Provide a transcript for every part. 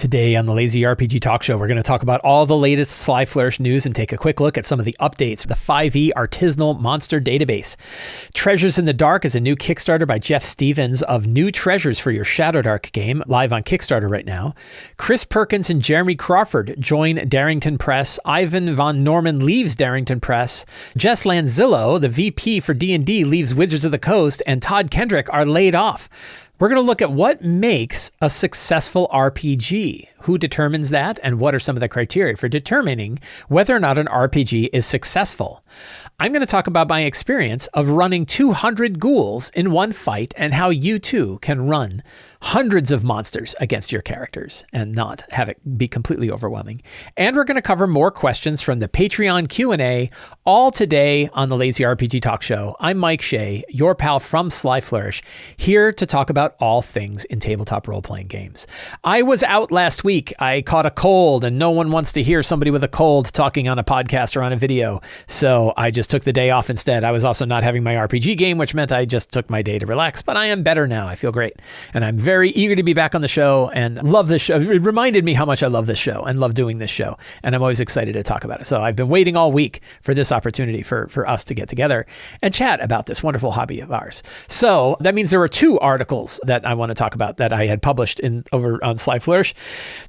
Today on the Lazy RPG Talk Show, we're going to talk about all the latest Sly Flourish news and take a quick look at some of the updates for the 5e Artisanal Monster Database. Treasures in the Dark is a new Kickstarter by Jeff Stevens of New Treasures for your Shadow Dark game, live on Kickstarter right now. Chris Perkins and Jeremy Crawford join Darrington Press. Ivan von Norman leaves Darrington Press. Jess Lanzillo, the VP for D&D, leaves Wizards of the Coast, and Todd Kendrick are laid off. We're going to look at what makes a successful RPG. Who determines that, and what are some of the criteria for determining whether or not an RPG is successful? I'm going to talk about my experience of running 200 ghouls in one fight and how you too can run hundreds of monsters against your characters and not have it be completely overwhelming. And we're going to cover more questions from the Patreon Q&A, all today on the Lazy RPG Talk Show. I'm Mike Shea, your pal from Sly Flourish, here to talk about all things in tabletop role-playing games. I was out last week. I caught a cold, and no one wants to hear somebody with a cold talking on a podcast or on a video, so I just took the day off instead. I was also not having my RPG game, which meant I just took my day to relax, but I am better now. I feel great, and I'm very eager to be back on the show and love this show. It reminded me how much I love this show and love doing this show, and I'm always excited to talk about it. So I've been waiting all week for this opportunity for us to get together and chat about this wonderful hobby of ours. So that means there were two articles that I want to talk about that I had published over on Sly Flourish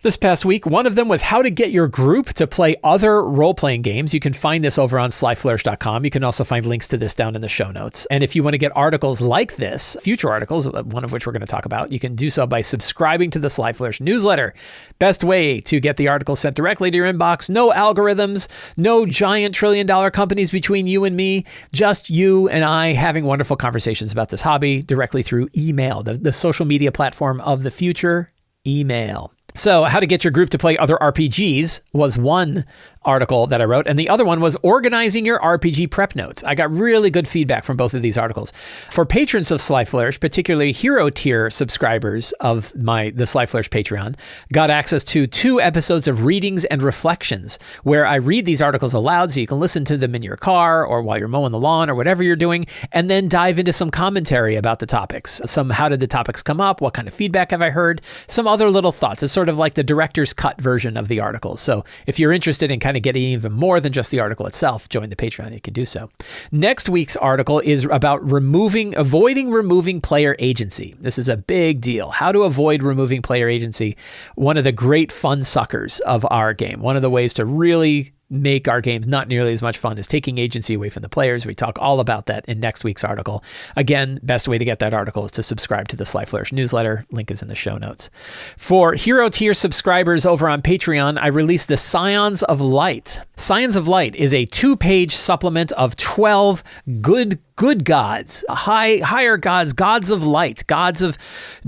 this past week. One of them was how to get your group to play other role-playing games. You can find this over on slyflourish.com. You can also find links to this down in the show notes. And if you want to get articles like this, future articles, one of which we're going to talk about, you can do so by subscribing to the Sly Flourish newsletter. Best way to get the articles sent directly to your inbox. No algorithms, no giant trillion-dollar companies between you and me, just you and I having wonderful conversations about this hobby directly through email, the social media platform of the future, email. So how to get your group to play other RPGs was one article that I wrote, and the other one was organizing your RPG prep notes. I got really good feedback from both of these articles. For patrons of Sly Flourish, particularly hero tier subscribers of the Sly Flourish Patreon, got access to 2 episodes of readings and reflections where I read these articles aloud so you can listen to them in your car or while you're mowing the lawn or whatever you're doing, and then dive into some commentary about the topics. How did the topics come up? What kind of feedback have I heard? Some other little thoughts. It's sort of like the director's cut version of the articles. So if you're interested in kind of getting even more than just the article itself, join the Patreon. You can do so. Next week's article is about avoiding removing player agency. This is a big deal. How to avoid removing player agency. One of the great fun suckers of our game. One of the ways to really make our games not nearly as much fun as taking agency away from the players. We talk all about that in next week's article. Again, best way to get that article is to subscribe to the Sly Flourish newsletter. Link is in the show notes. For hero tier subscribers over on Patreon, I released the Scions of Light. Scions of Light is a 2-page supplement of 12 good gods, higher gods, gods of light, gods of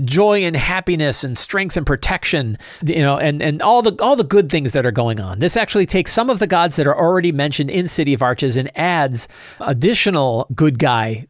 joy and happiness and strength and protection, and all the good things that are going on. This actually takes some of the gods that are already mentioned in City of Arches and adds additional good guy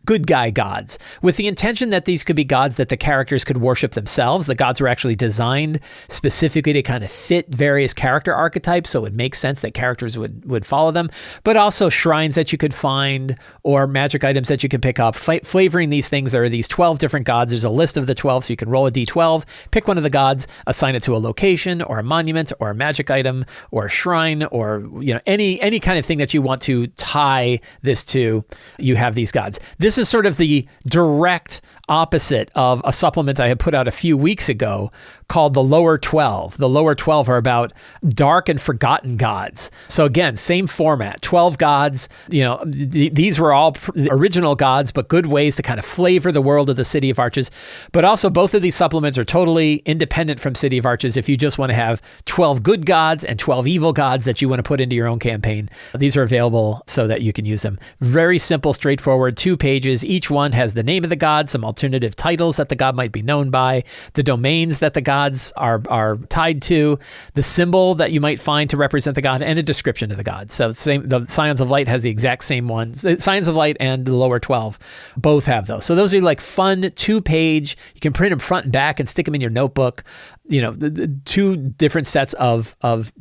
gods with the intention that these could be gods that the characters could worship themselves. The gods were actually designed specifically to kind of fit various character archetypes, so it makes sense that characters would follow them, but also shrines that you could find or magic items that you can pick up. Flavoring these things, there are these 12 different gods. There's a list of the 12, so you can roll a d12, pick one of the gods, assign it to a location or a monument or a magic item or a shrine or any kind of thing that you want to tie this to. You have these gods. This is sort of the direct opposite of a supplement I had put out a few weeks ago called the Lower 12. The Lower 12 are about dark and forgotten gods. So again, same format, 12 gods. These were all original gods, but good ways to kind of flavor the world of the City of Arches. But also both of these supplements are totally independent from City of Arches. If you just want to have 12 good gods and 12 evil gods that you want to put into your own campaign, these are available so that you can use them. Very simple, straightforward, 2 pages. Each one has the name of the god, some alternative titles that the god might be known by, the domains that the gods are tied to, the symbol that you might find to represent the god, and a description of the god. So the Scions of Light has the exact same ones. Scions of Light and the Lower 12 both have those. So those are like fun 2-page. You can print them front and back and stick them in your notebook. The 2 different sets of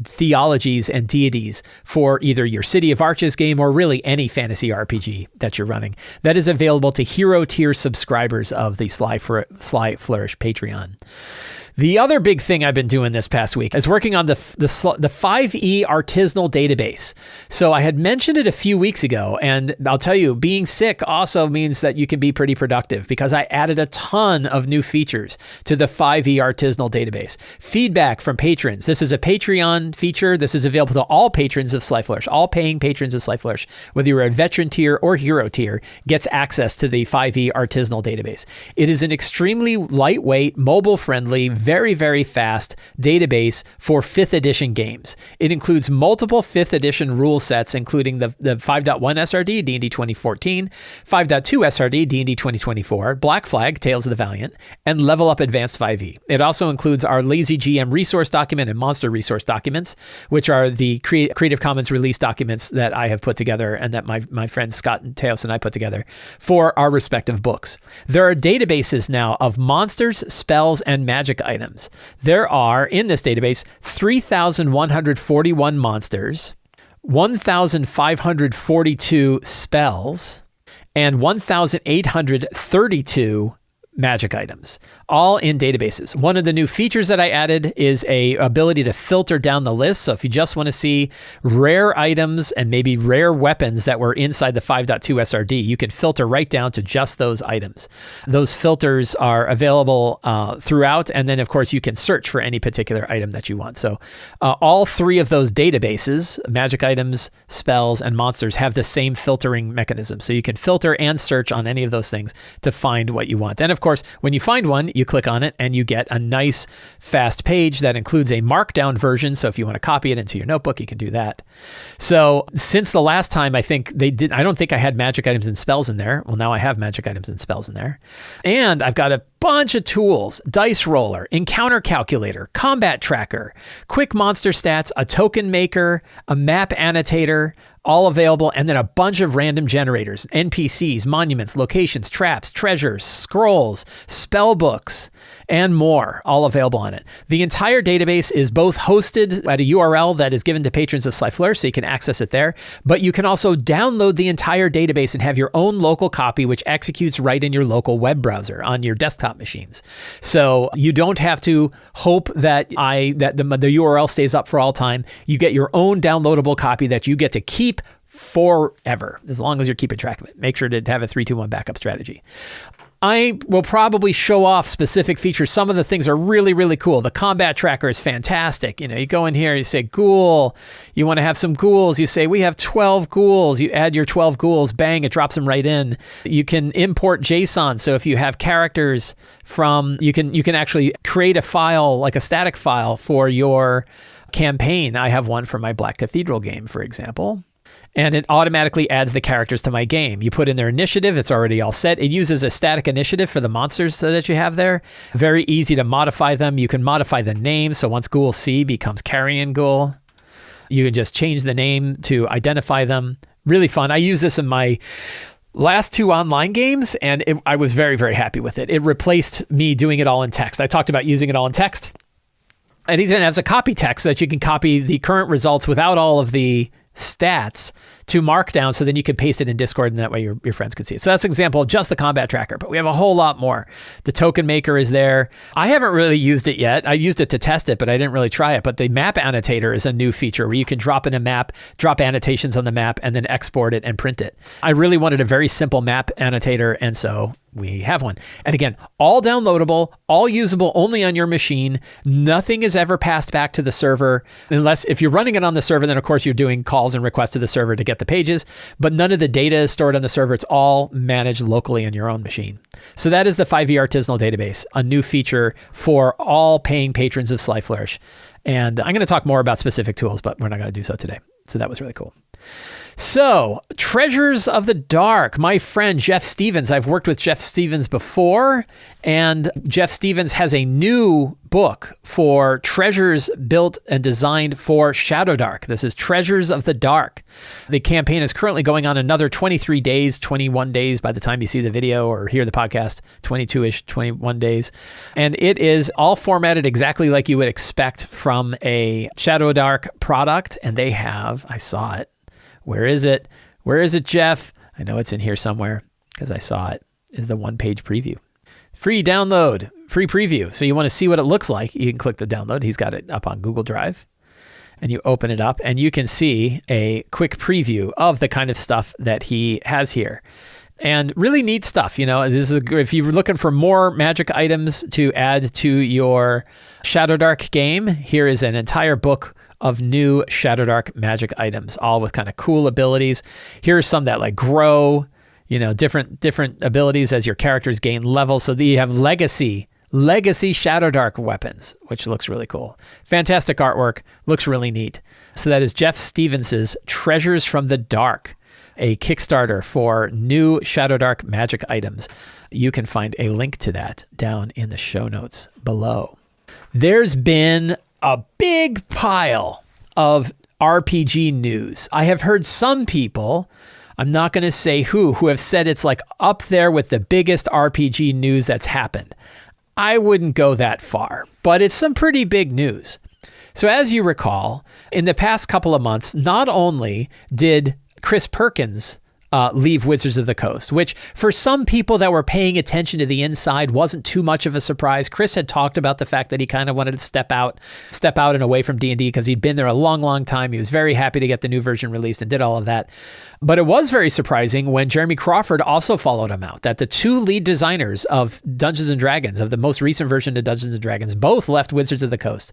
theologies and deities for either your City of Arches game or really any fantasy RPG that you're running. That is available to hero tier subscribers of the Sly Flourish Patreon. The other big thing I've been doing this past week is working on the 5e artisanal database. So I had mentioned it a few weeks ago, and I'll tell you, being sick also means that you can be pretty productive because I added a ton of new features to the 5e artisanal database. Feedback from patrons. This is a Patreon feature. This is available to all patrons of Sly Flourish, all paying patrons of Sly Flourish, whether you're a veteran tier or hero tier, gets access to the 5e artisanal database. It is an extremely lightweight, mobile-friendly, very, very fast database for 5th edition games. It includes multiple 5th edition rule sets, including the 5.1 SRD, D&D 2014, 5.2 SRD, D&D 2024, Black Flag, Tales of the Valiant, and Level Up Advanced 5e. It also includes our Lazy GM resource document and Monster resource documents, which are the Creative Commons release documents that I have put together and that my friends Scott and Teos and I put together for our respective books. There are databases now of monsters, spells, and magic items. There are, in this database, 3,141 monsters, 1,542 spells, and 1,832 magic items, all in databases. One of the new features that I added is a ability to filter down the list. So if you just want to see rare items and maybe rare weapons that were inside the 5.2 SRD, you can filter right down to just those items. Those filters are available throughout. And then, of course, you can search for any particular item that you want. So all three of those databases, magic items, spells, and monsters, have the same filtering mechanism. So you can filter and search on any of those things to find what you want. And of course, when you find one, you click on it and you get a nice fast page that includes a markdown version. So if you want to copy it into your notebook, you can do that. So since the last time, I don't think I had magic items and spells in there. Well, now I have magic items and spells in there. And I've got a bunch of tools: dice roller, encounter calculator, combat tracker, quick monster stats, a token maker, a map annotator, all available, and then a bunch of random generators, NPCs, monuments, locations, traps, treasures, scrolls, spell books, and more, all available on it. The entire database is both hosted at a URL that is given to patrons of Sly Flourish, so you can access it there, but you can also download the entire database and have your own local copy, which executes right in your local web browser on your desktop machines. So you don't have to hope that the URL stays up for all time. You get your own downloadable copy that you get to keep forever, as long as you're keeping track of it. Make sure to have a 3-2-1 backup strategy. I will probably show off specific features. Some of the things are really, really cool. The combat tracker is fantastic. You go in here, you say ghoul. You want to have some ghouls. You say, we have 12 ghouls. You add your 12 ghouls, bang, it drops them right in. You can import JSON. So if you have characters you can actually create a file, like a static file for your campaign. I have one for my Black Cathedral game, for example. And it automatically adds the characters to my game. You put in their initiative, it's already all set. It uses a static initiative for the monsters that you have there. Very easy to modify them. You can modify the name, so once Ghoul C becomes Carrion Ghoul, you can just change the name to identify them. Really fun. I use this in my last 2 online games, and I was very, very happy with it. It replaced me doing it all in text. I talked about using it all in text. And it has a copy text that you can copy the current results without all of the stats to Markdown, so then you can paste it in Discord, and that way your friends can see it. So that's an example of just the combat tracker, but we have a whole lot more. The token maker is there. I haven't really used it yet. I used it to test it, but I didn't really try it. But the map annotator is a new feature where you can drop in a map, drop annotations on the map, and then export it and print it. I really wanted a very simple map annotator, and so we have one. And again, all downloadable, all usable only on your machine. Nothing is ever passed back to the server, unless if you're running it on the server, then of course you're doing calls and requests to the server to get the pages, but none of the data is stored on the server. It's all managed locally on your own machine. So that is the 5e Artisanal Database, a new feature for all paying patrons of Sly Flourish. And I'm going to talk more about specific tools, but we're not going to do so today. So that was really cool. So, Treasures of the Dark. My friend Jeff Stevens, I've worked with Jeff Stevens before, and Jeff Stevens has a new book for treasures built and designed for Shadowdark. This is Treasures of the Dark. The campaign is currently going on another 23 days, 21 days by the time you see the video or hear the podcast, 22-ish, 21 days. And it is all formatted exactly like you would expect from a Shadowdark product. And they have, I saw it. Where is it? Where is it, Jeff? I know it's in here somewhere because I saw it. Is the one-page preview. free download, free preview. So you want to see what it looks like, you can click the download. He's got it up on Google Drive. And you open it up and you can see a quick preview of the kind of stuff that he has here. And really neat stuff. This is if you're looking for more magic items to add to your Shadowdark game, here is an entire book of new Shadowdark magic items, all with kind of cool abilities. Here's some that like grow, different abilities as your characters gain level. So that you have legacy Shadowdark weapons, which looks really cool. Fantastic artwork, looks really neat. So that is Jeff Stevens' Treasures from the Dark, a Kickstarter for new Shadowdark magic items. You can find a link to that down in the show notes below. There's been a big pile of RPG news. I have heard some people, I'm not going to say who have said it's like up there with the biggest RPG news that's happened. I wouldn't go that far, but it's some pretty big news. So as you recall, in the past couple of months, not only did Chris Perkins leave Wizards of the Coast, which for some people that were paying attention to the inside wasn't too much of a surprise. Chris had talked about the fact that he kind of wanted to step out and away from D&D because he'd been there a long, long time. He was very happy to get the new version released and did all of that. But it was very surprising when Jeremy Crawford also followed him out, that the two lead designers of Dungeons & Dragons, of the most recent version of Dungeons & Dragons, both left Wizards of the Coast.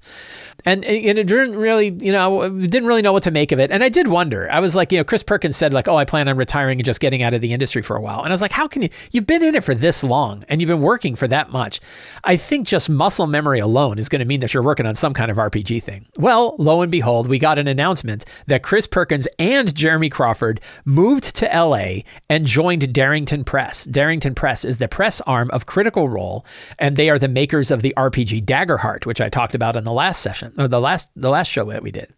And it didn't really, didn't really know what to make of it. And I did wonder. I was like, Chris Perkins said like, oh, I plan on retiring and just getting out of the industry for a while. And I was like, how can you've been in it for this long and you've been working for that much. I think just muscle memory alone is going to mean that you're working on some kind of RPG thing. Well, lo and behold, we got an announcement that Chris Perkins and Jeremy Crawford moved to LA and joined Darrington Press. Darrington Press is the press arm of Critical Role, and they are the makers of the RPG Daggerheart, which I talked about in the last session, or the last show that we did.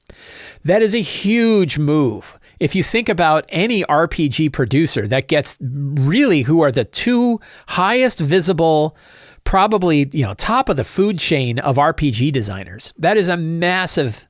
That is a huge move. If you think about any RPG producer that gets really who are the two highest visible, probably, top of the food chain of RPG designers, that is a massive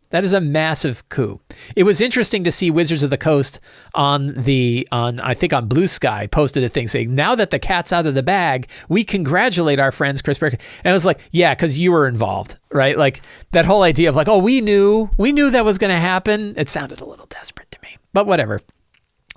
coup. It was interesting to see Wizards of the Coast on Blue Sky posted a thing saying, now that the cat's out of the bag, we congratulate our friends Chris Perkins. And I was like, yeah, because you were involved, right? Like that whole idea of like, oh, we knew that was going to happen. It sounded a little desperate to me, but whatever.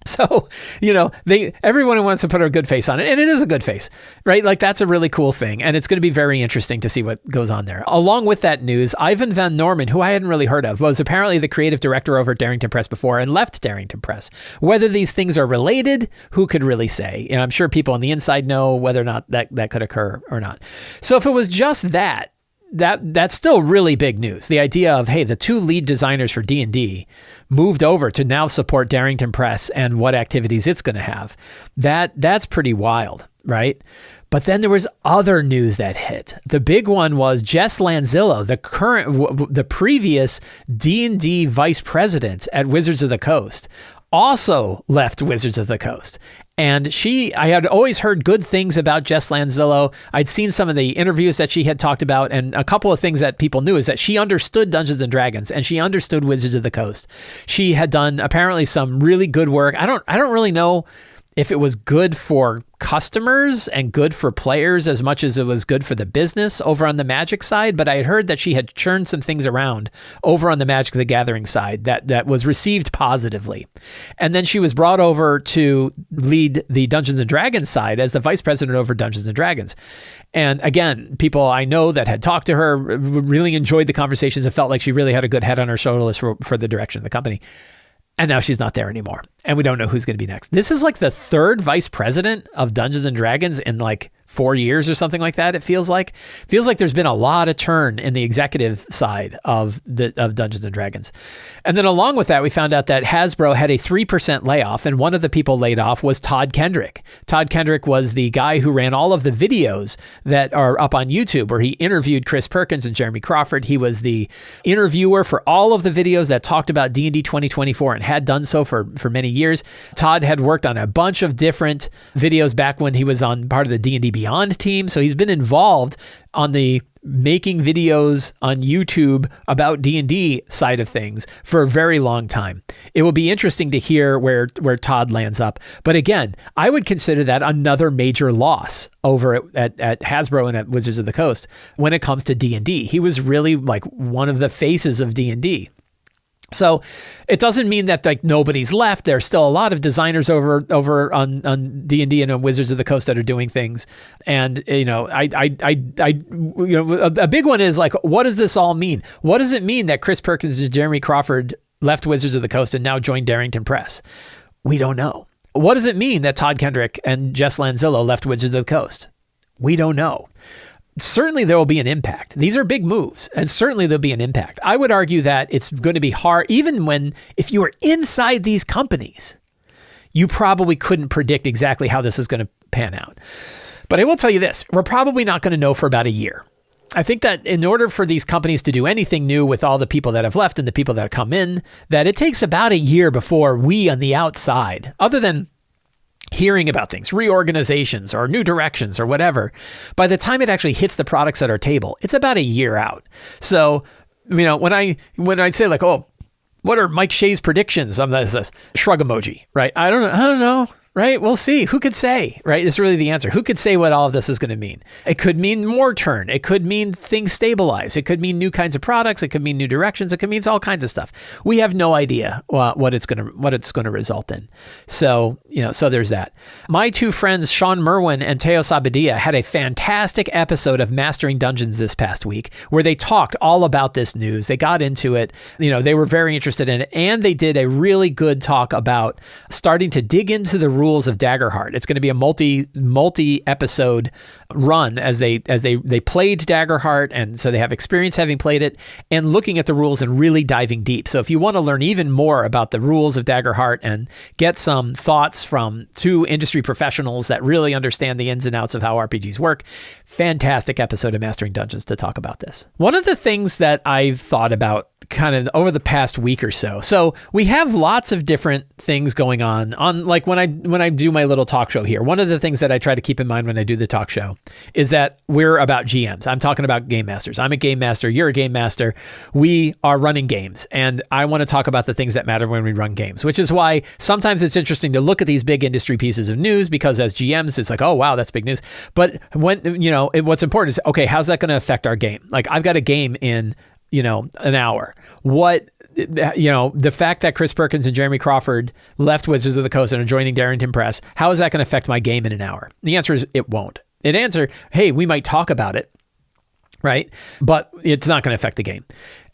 So, everyone wants to put a good face on it, and it is a good face, right? Like that's a really cool thing, and it's going to be very interesting to see what goes on there. Along with that news, Ivan Van Norman, who I hadn't really heard of, was apparently the creative director over at Darrington Press before and left Darrington Press. Whether these things are related, who could really say? I'm sure people on the inside know whether or not that could occur or not. So if it was just that's still really big news. The idea of, hey, the two lead designers for D&D moved over to now support Darrington Press and what activities it's going to have. That's pretty wild, right? But then there was other news that hit. The big one was Jess Lanzillo, the previous D&D vice president at Wizards of the Coast, also left Wizards of the Coast. And I had always heard good things about Jess Lanzillo. I'd seen some of the interviews that she had talked about, and a couple of things that people knew is that she understood Dungeons & Dragons and she understood Wizards of the Coast. She had done apparently some really good work. I don't really know if it was good for customers and good for players as much as it was good for the business over on the Magic side, but I had heard that she had churned some things around over on the Magic the Gathering side that was received positively. And then she was brought over to lead the Dungeons & Dragons side as the vice president over Dungeons & Dragons. And again, people I know that had talked to her really enjoyed the conversations and felt like she really had a good head on her shoulders for the direction of the company. And now she's not there anymore. And we don't know who's going to be next. This is like the third vice president of Dungeons & Dragons in like 4 years or something like that. It feels like there's been a lot of turn in the executive side of Dungeons & Dragons. And then along with that, we found out that Hasbro had a 3% layoff, and one of the people laid off was Todd Kendrick. Todd Kendrick was the guy who ran all of the videos that are up on YouTube where he interviewed Chris Perkins and Jeremy Crawford. He was the interviewer for all of the videos that talked about D&D 2024 and had done so for many years. Todd had worked on a bunch of different videos back when he was on part of the D&D Beyond team. So he's been involved on the making videos on YouTube about D&D side of things for a very long time. It will be interesting to hear where Todd lands up. But again, I would consider that another major loss over at Hasbro and at Wizards of the Coast when it comes to D&D. He was really like one of the faces of D&D. So it doesn't mean that like nobody's left. There's still a lot of designers over on D&D and on Wizards of the Coast that are doing things. And a big one is like, what does this all mean? What does it mean that Chris Perkins and Jeremy Crawford left Wizards of the Coast and now joined Darrington Press? We don't know. What does it mean that Todd Kendrick and Jess Lanzillo left Wizards of the Coast? We don't know. Certainly there will be an impact. These are big moves, and certainly there'll be an impact. I would argue that it's going to be hard, even if you were inside these companies, you probably couldn't predict exactly how this is going to pan out. But I will tell you this, we're probably not going to know for about a year. I think that in order for these companies to do anything new with all the people that have left and the people that have come in, that it takes about a year before we on the outside, other than hearing about things, reorganizations or new directions or whatever, by the time it actually hits the products at our table, it's about a year out. So, when I say like, oh, what are Mike Shea's predictions? I'm this shrug emoji, right? I don't know. Right? We'll see. Who could say, right? It's really the answer. Who could say what all of this is going to mean? It could mean more turn. It could mean things stabilize. It could mean new kinds of products. It could mean new directions. It could mean all kinds of stuff. We have no idea what it's going to result in. So, so there's that. My two friends, Sean Merwin and Teo Sabadia, had a fantastic episode of Mastering Dungeons this past week where they talked all about this news. They got into it. They were very interested in it, and they did a really good talk about starting to dig into the rules of Daggerheart. It's going to be a multi episode run as they played Daggerheart, and so they have experience having played it and looking at the rules and really diving deep. So if you want to learn even more about the rules of Daggerheart and get some thoughts from two industry professionals that really understand the ins and outs of how RPGs work, fantastic episode of Mastering Dungeons to talk about this. One of the things that I've thought about kind of over the past week or so. So we have lots of different things going on like when I do my little talk show here. One of the things that I try to keep in mind when I do the talk show is that we're about GMs. I'm talking about game masters. I'm a game master. You're a game master. We are running games, and I want to talk about the things that matter when we run games, which is why sometimes it's interesting to look at these big industry pieces of news, because as GMs, it's like, oh, wow, that's big news. But when, what's important is, okay, how's that going to affect our game? Like, I've got a game in an hour. The fact that Chris Perkins and Jeremy Crawford left Wizards of the Coast and are joining Darrington Press, how is that going to affect my game in an hour? The answer is it won't. It answer, hey, we might talk about it, right? But it's not going to affect the game.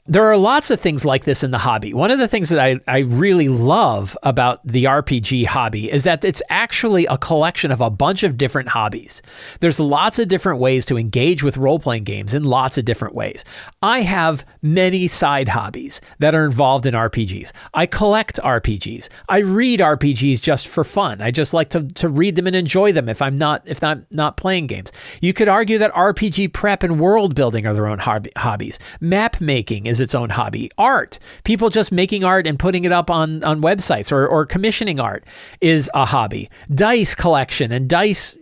There are lots of things like this in the hobby. One of the things that I really love about the RPG hobby is that it's actually a collection of a bunch of different hobbies. There's lots of different ways to engage with role-playing games in lots of different ways. I have many side hobbies that are involved in RPGs. I collect RPGs. I read RPGs just for fun. I just like to read them and enjoy them if I'm not playing games. You could argue that RPG prep and world building are their own hobbies. Map making is its own hobby. Art, people just making art and putting it up on websites or commissioning art is a hobby. Dice collection and dice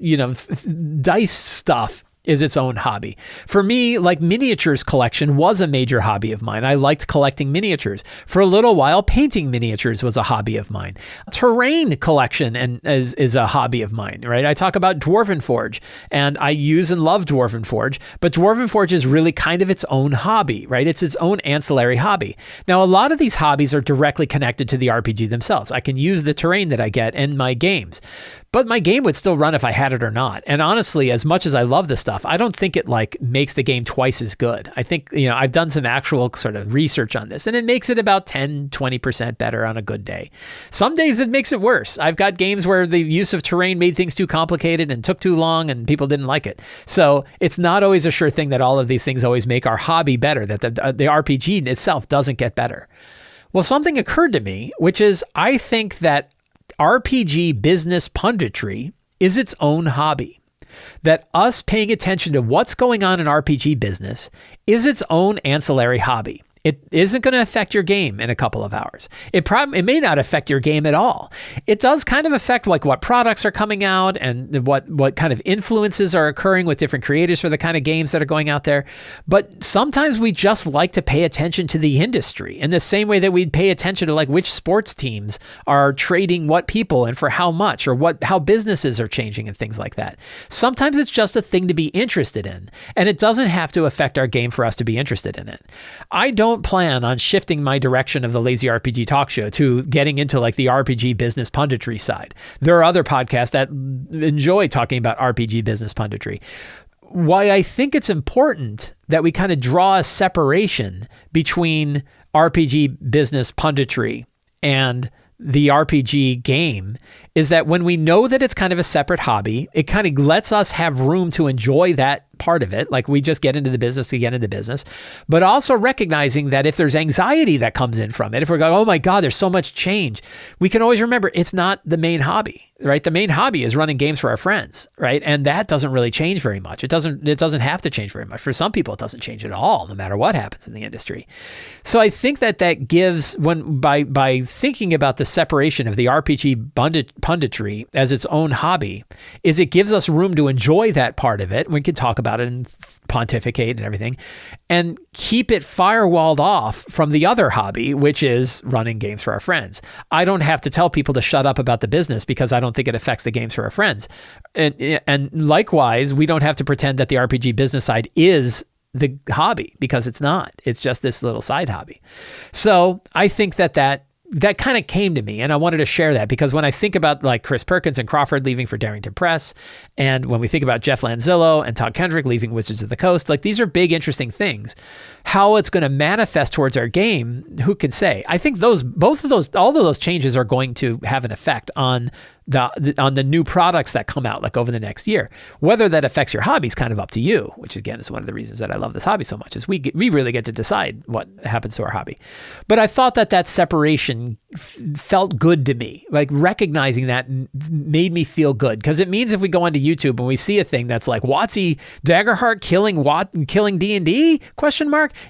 stuff is its own hobby. For me, like miniatures collection was a major hobby of mine. I liked collecting miniatures. For a little while, painting miniatures was a hobby of mine. Terrain collection is a hobby of mine, right? I talk about Dwarven Forge, and I use and love Dwarven Forge, but Dwarven Forge is really kind of its own hobby, right? It's its own ancillary hobby. Now, a lot of these hobbies are directly connected to the RPG themselves. I can use the terrain that I get in my games, but my game would still run if I had it or not. And honestly, as much as I love this stuff, I don't think it like makes the game twice as good. I think, I've done some actual sort of research on this, and it makes it about 10, 20% better on a good day. Some days it makes it worse. I've got games where the use of terrain made things too complicated and took too long and people didn't like it. So it's not always a sure thing that all of these things always make our hobby better, that the RPG itself doesn't get better. Well, something occurred to me, which is I think that RPG business punditry is its own hobby. That us paying attention to what's going on in RPG business is its own ancillary hobby. It isn't going to affect your game in a couple of hours. It may not affect your game at all. It does kind of affect like what products are coming out and what kind of influences are occurring with different creators for the kind of games that are going out there. But sometimes we just like to pay attention to the industry in the same way that we'd pay attention to like which sports teams are trading what people and for how much, or how businesses are changing and things like that. Sometimes it's just a thing to be interested in, and it doesn't have to affect our game for us to be interested in it. I don't plan on shifting my direction of the Lazy RPG Talk Show to getting into like the RPG business punditry side. There are other podcasts that enjoy talking about RPG business punditry. Why I think it's important that we kind of draw a separation between RPG business punditry and the RPG game is that when we know that it's kind of a separate hobby, it kind of lets us have room to enjoy that part of it. Like we just get into the business to get into business, but also recognizing that if there's anxiety that comes in from it, if we're going, oh my God, there's so much change, we can always remember it's not the main hobby, right? The main hobby is running games for our friends, right? And that doesn't really change very much. It doesn't have to change very much. For some people, it doesn't change at all, no matter what happens in the industry. So I think that gives, by thinking about the separation of the RPG punditry as its own hobby, is it gives us room to enjoy that part of it. We can talk about it and pontificate and everything, and keep it firewalled off from the other hobby, which is running games for our friends. I don't have to tell people to shut up about the business because I don't think it affects the games for our friends. And likewise, we don't have to pretend that the RPG business side is the hobby, because it's not. It's just this little side hobby. So I think that kind of came to me, and I wanted to share that because when I think about like Chris Perkins and Crawford leaving for Darrington Press, and when we think about Jeff Lanzillo and Todd Kendrick leaving Wizards of the Coast, like these are big, interesting things. How it's going to manifest towards our game, who can say? I think all of those changes are going to have an effect on the new products that come out like over the next year. Whether that affects your hobby is kind of up to you, which again is one of the reasons that I love this hobby so much, is we really get to decide what happens to our hobby. But I thought that separation felt good to me. Like recognizing that made me feel good, because it means if we go onto YouTube and we see a thing that's like WOTC Daggerheart killing D&D ?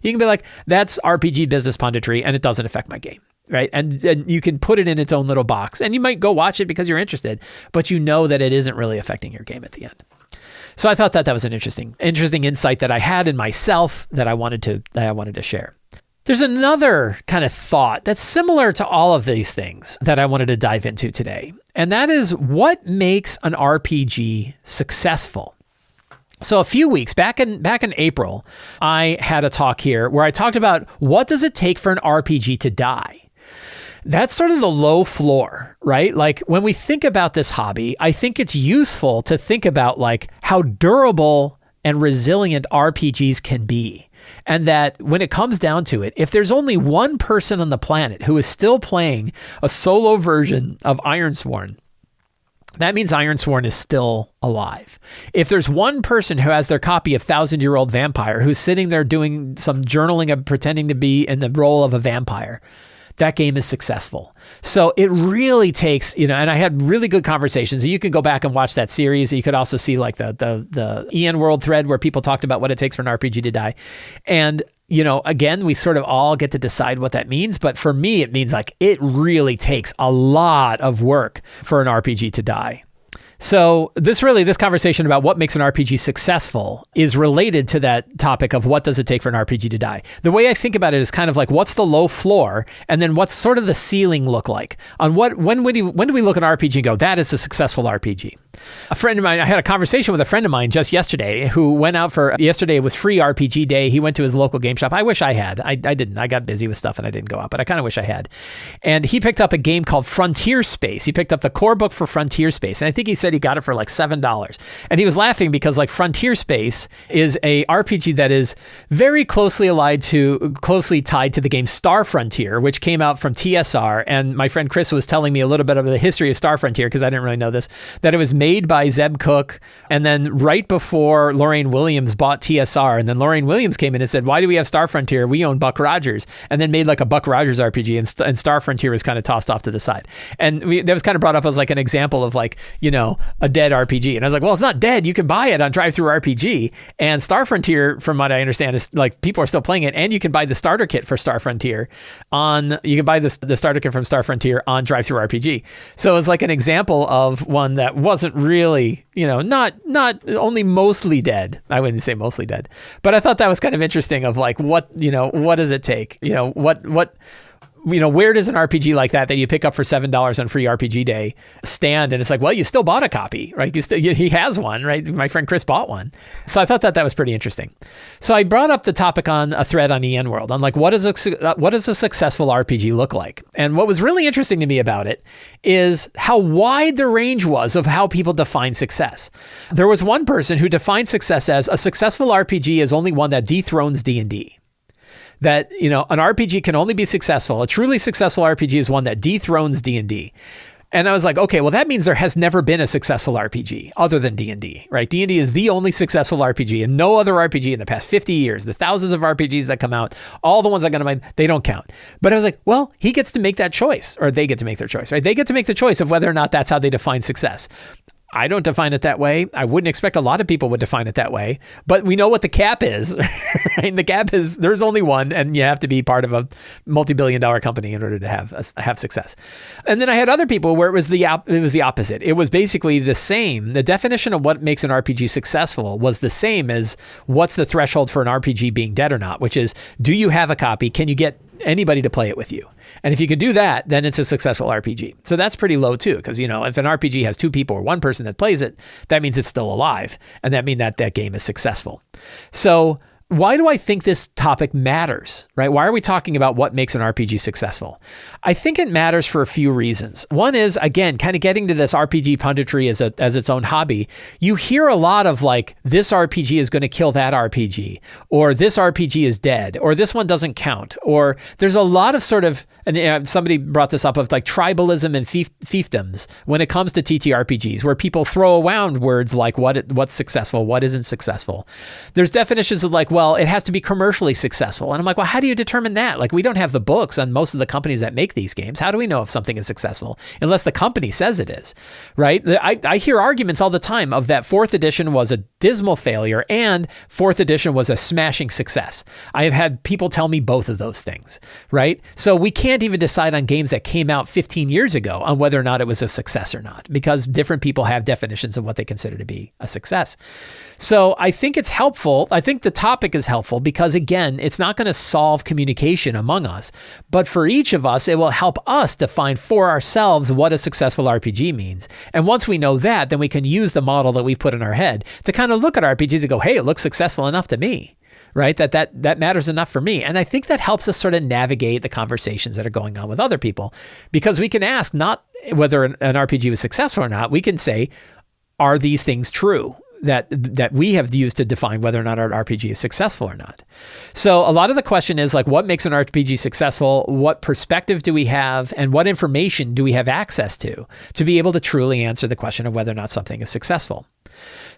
You can be like, that's RPG business punditry and it doesn't affect my game. Right. And you can put it in its own little box, and you might go watch it because you're interested, but you know that it isn't really affecting your game at the end. So I thought that was an interesting insight that I had in myself that I wanted to share. There's another kind of thought that's similar to all of these things that I wanted to dive into today. And that is, what makes an RPG successful? So a few weeks back in April, I had a talk here where I talked about what does it take for an RPG to die? That's sort of the low floor, right? Like when we think about this hobby, I think it's useful to think about like how durable and resilient RPGs can be. And that when it comes down to it, if there's only one person on the planet who is still playing a solo version of Ironsworn, that means Ironsworn is still alive. If there's one person who has their copy of 1,000-Year-Old Vampire who's sitting there doing some journaling of pretending to be in the role of a vampire, that game is successful. So it really takes, and I had really good conversations. You can go back and watch that series. You could also see like the EN World thread where people talked about what it takes for an RPG to die. And, again, we sort of all get to decide what that means. But for me, it means like it really takes a lot of work for an RPG to die. So this conversation about what makes an RPG successful is related to that topic of what does it take for an RPG to die. The way I think about it is kind of like, what's the low floor, and then what's sort of the ceiling look like? On when do we look at an RPG and go, that is a successful RPG? A friend of mine, I had a conversation with a friend of mine just yesterday who went out yesterday was free RPG day. He went to his local game shop. I wish I had. I didn't. I got busy with stuff and I didn't go out, but I kind of wish I had. And he picked up a game called Frontier Space. He picked up the core book for Frontier Space. And I think he said he got it for like $7. And he was laughing because like Frontier Space is a RPG that is very closely tied to the game Star Frontier, which came out from TSR. And my friend Chris was telling me a little bit of the history of Star Frontier, because I didn't really know this, that it was made by Zeb Cook, and then right before Lorraine Williams bought TSR, and then Lorraine Williams came in and said, why do we have Star Frontier? We own Buck Rogers, and then made like a Buck Rogers RPG, and Star Frontier was kind of tossed off to the side. And that was kind of brought up as like an example of like, a dead RPG. And I was like, well, it's not dead. You can buy it on DriveThruRPG. And Star Frontier, from what I understand, is like people are still playing it. And you can buy the starter kit for Star Frontier you can buy the starter kit from Star Frontier on DriveThruRPG. So it's like an example of one that wasn't really, not only mostly dead. I wouldn't say mostly dead, but I thought that was kind of interesting of like, what does it take? Where does an RPG like that you pick up for $7 on Free RPG Day stand? And it's like, well, you still bought a copy, right? He has one, right? My friend Chris bought one. So I thought that was pretty interesting. So I brought up the topic on a thread on EN World. I'm like, what does a successful RPG look like? And what was really interesting to me about it is how wide the range was of how people define success. There was one person who defined success as a successful RPG is only one that dethrones D&D. That, an RPG can only be successful. A truly successful RPG is one that dethrones D&D. And I was like, okay, well, that means there has never been a successful RPG other than D&D, right? D&D is the only successful RPG, and no other RPG in the past 50 years, the thousands of RPGs that come out, all the ones I got in mind, they don't count. But I was like, well, he gets to make that choice, or they get to make their choice, right? They get to make the choice of whether or not that's how they define success. I don't define it that way. I wouldn't expect a lot of people would define it that way, but we know what the cap is, right? The cap is there's only one, and you have to be part of a multi-billion-dollar company in order to have success. And then I had other people where it was the opposite. It was basically the same. The definition of what makes an RPG successful was the same as what's the threshold for an RPG being dead or not, which is, do you have a copy? Can you get anybody to play it with you? And if you can do that, then it's a successful RPG. So that's pretty low too, because if an RPG has 2 people or 1 person that plays it, that means it's still alive, and that means that game is successful. So why do I think this topic matters, right? Why are we talking about what makes an RPG successful? I think it matters for a few reasons. One is, again, kind of getting to this RPG punditry as its own hobby. You hear a lot of like, this RPG is going to kill that RPG, or this RPG is dead, or this one doesn't count, or there's a lot of sort of, and somebody brought this up of like tribalism and fiefdoms when it comes to TTRPGs, where people throw around words like what's successful, what isn't successful. There's definitions of like, well, it has to be commercially successful. And I'm like, well, how do you determine that? Like, we don't have the books on most of the companies that make these games. How do we know if something is successful unless the company says it is, right? I hear arguments all the time of that 4th edition was a dismal failure and 4th edition was a smashing success. I have had people tell me both of those things, right? So we can't even decide on games that came out 15 years ago on whether or not it was a success or not, because different people have definitions of what they consider to be a success. So I think it's helpful. I think the topic is helpful because, again, it's not going to solve communication among us, but for each of us, it will help us define for ourselves what a successful RPG means. And once we know that, then we can use the model that we've put in our head to kind of look at RPGs and go, hey, it looks successful enough to me, right? That matters enough for me. And I think that helps us sort of navigate the conversations that are going on with other people, because we can ask not whether an RPG was successful or not. We can say, are these things true that we have used to define whether or not our RPG is successful or not? So a lot of the question is like, what makes an RPG successful? What perspective do we have? And what information do we have access to be able to truly answer the question of whether or not something is successful?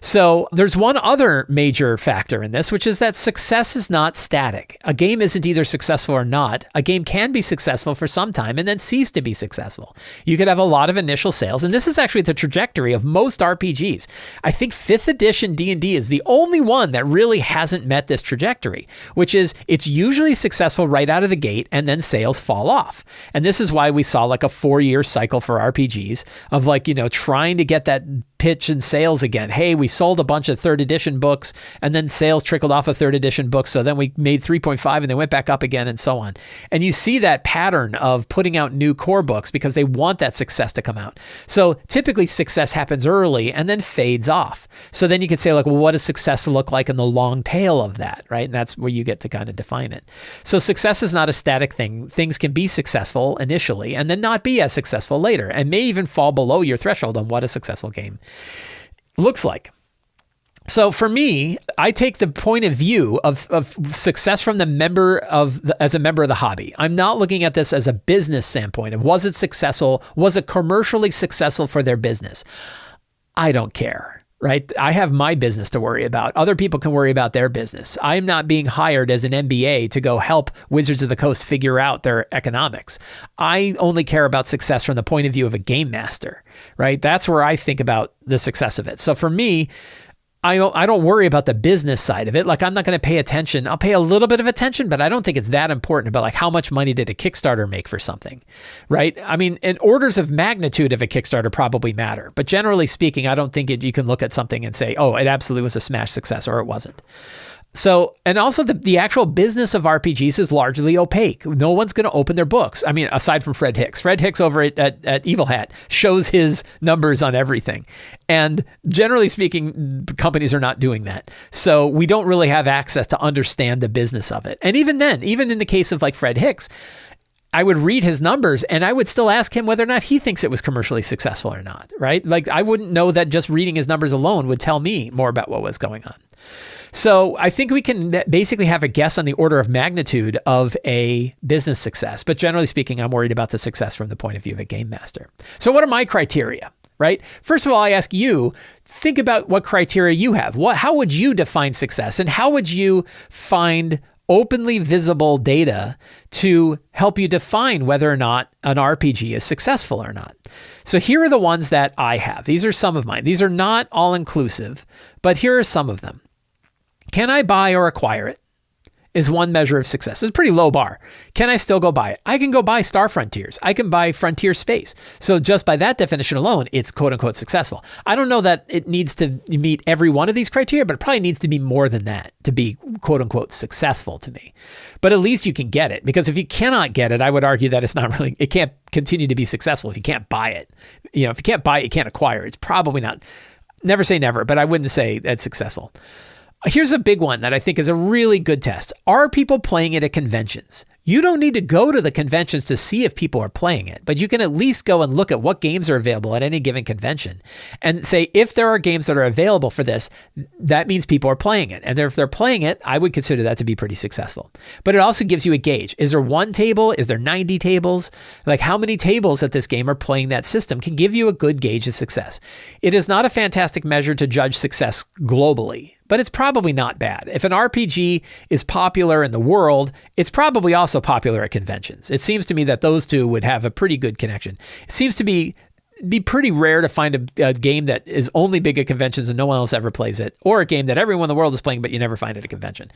So there's one other major factor in this, which is that success is not static. A game isn't either successful or not. A game can be successful for some time and then cease to be successful. You could have a lot of initial sales, and this is actually the trajectory of most RPGs. I think 5th edition D&D is the only one that really hasn't met this trajectory, which is it's usually successful right out of the gate and then sales fall off. And this is why we saw like a 4-year cycle for RPGs of like, trying to get that pitch and sales again. Hey, we sold a bunch of 3rd edition books and then sales trickled off of 3rd edition books. So then we made 3.5 and they went back up again and so on. And you see that pattern of putting out new core books because they want that success to come out. So typically success happens early and then fades off. So then you could say like, well, what does success look like in the long tail of that, right? And that's where you get to kind of define it. So success is not a static thing. Things can be successful initially and then not be as successful later, and may even fall below your threshold on what a successful game looks like. So for me, I take the point of view of success from as a member of the hobby. I'm not looking at this as a business standpoint of was it successful? Was it commercially successful for their business? I don't care. right? I have my business to worry about. Other people can worry about their business. I'm not being hired as an MBA to go help Wizards of the Coast figure out their economics. I only care about success from the point of view of a game master, right? That's where I think about the success of it. So for me, I don't worry about the business side of it. Like, I'm not going to pay attention. I'll pay a little bit of attention, but I don't think it's that important about like how much money did a Kickstarter make for something, right? I mean, in orders of magnitude of a Kickstarter probably matter, but generally speaking, I don't think you can look at something and say, oh, it absolutely was a smash success or it wasn't. So, and also the actual business of RPGs is largely opaque. No one's going to open their books. I mean, aside from Fred Hicks. Fred Hicks over at Evil Hat shows his numbers on everything. And generally speaking, companies are not doing that. So we don't really have access to understand the business of it. And even then, even in the case of like Fred Hicks, I would read his numbers and I would still ask him whether or not he thinks it was commercially successful or not, right? Like, I wouldn't know that just reading his numbers alone would tell me more about what was going on. So I think we can basically have a guess on the order of magnitude of a business success. But generally speaking, I'm worried about the success from the point of view of a game master. So what are my criteria, right? First of all, I ask you, think about what criteria you have. How would you define success? And how would you find openly visible data to help you define whether or not an RPG is successful or not? So here are the ones that I have. These are some of mine. These are not all inclusive, but here are some of them. Can I buy or acquire it? Is one measure of success. It's a pretty low bar. Can I still go buy it? I can go buy Star Frontiers. I can buy Frontier Space. So just by that definition alone, it's quote unquote successful. I don't know that it needs to meet every one of these criteria, but it probably needs to be more than that to be quote unquote successful to me. But at least you can get it, because if you cannot get it, I would argue that it can't continue to be successful if you can't buy it. You know, if you can't buy it, you can't acquire it. It's probably not. Never say never, but I wouldn't say that's successful. Here's a big one that I think is a really good test. Are people playing it at conventions? You don't need to go to the conventions to see if people are playing it, but you can at least go and look at what games are available at any given convention and say, if there are games that are available for this, that means people are playing it. And if they're playing it, I would consider that to be pretty successful. But it also gives you a gauge. Is there one table? Is there 90 tables? Like, how many tables at this game are playing that system can give you a good gauge of success. It is not a fantastic measure to judge success globally, but it's probably not bad. If an RPG is popular in the world, it's probably also popular at conventions. It seems to me that those two would have a pretty good connection. It seems to be pretty rare to find a game that is only big at conventions and no one else ever plays it, or a game that everyone in the world is playing, but you never find it at a convention.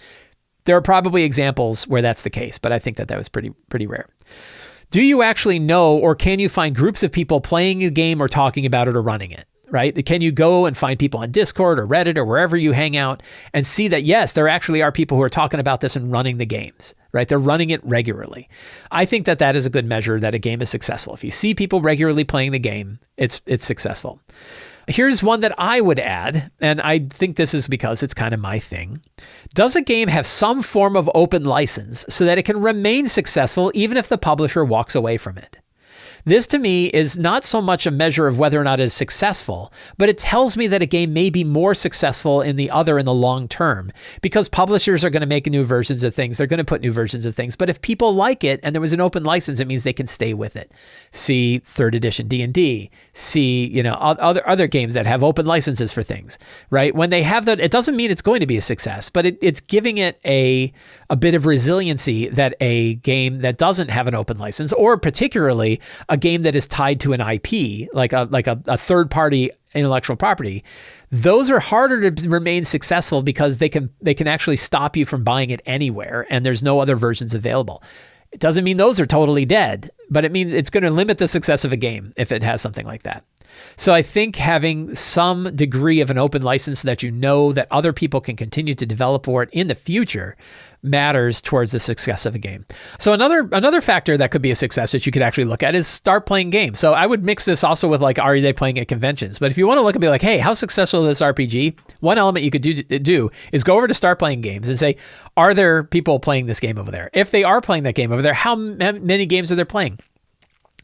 There are probably examples where that's the case, but I think that was pretty rare. Do you actually know, or can you find groups of people playing a game or talking about it or running it? Right? Can you go and find people on Discord or Reddit or wherever you hang out and see that, yes, there actually are people who are talking about this and running the games, right? They're running it regularly. I think that is a good measure that a game is successful. If you see people regularly playing the game, it's successful. Here's one that I would add, and I think this is because it's kind of my thing. Does a game have some form of open license so that it can remain successful even if the publisher walks away from it? This to me is not so much a measure of whether or not it is successful, but it tells me that a game may be more successful in the long term, because publishers are going to make new versions of things. They're going to put new versions of things. But if people like it and there was an open license, it means they can stay with it. See 3rd edition D&D. See, other games that have open licenses for things, right? When they have that, it doesn't mean it's going to be a success, but it's giving it a bit of resiliency that a game that doesn't have an open license, or particularly a game that is tied to an IP, like a third-party intellectual property, those are harder to remain successful because they can actually stop you from buying it anywhere, and there's no other versions available. It doesn't mean those are totally dead, but it means it's going to limit the success of a game if it has something like that. So I think having some degree of an open license so that you know that other people can continue to develop for it in the future matters towards the success of a game. So another factor that could be a success that you could actually look at is start playing games. So I would mix this also with like, are they playing at conventions? But if you want to look and be like, hey, how successful is this RPG? One element you could do is go over to start playing games and say, are there people playing this game over there? If they are playing that game over there, how many games are they playing?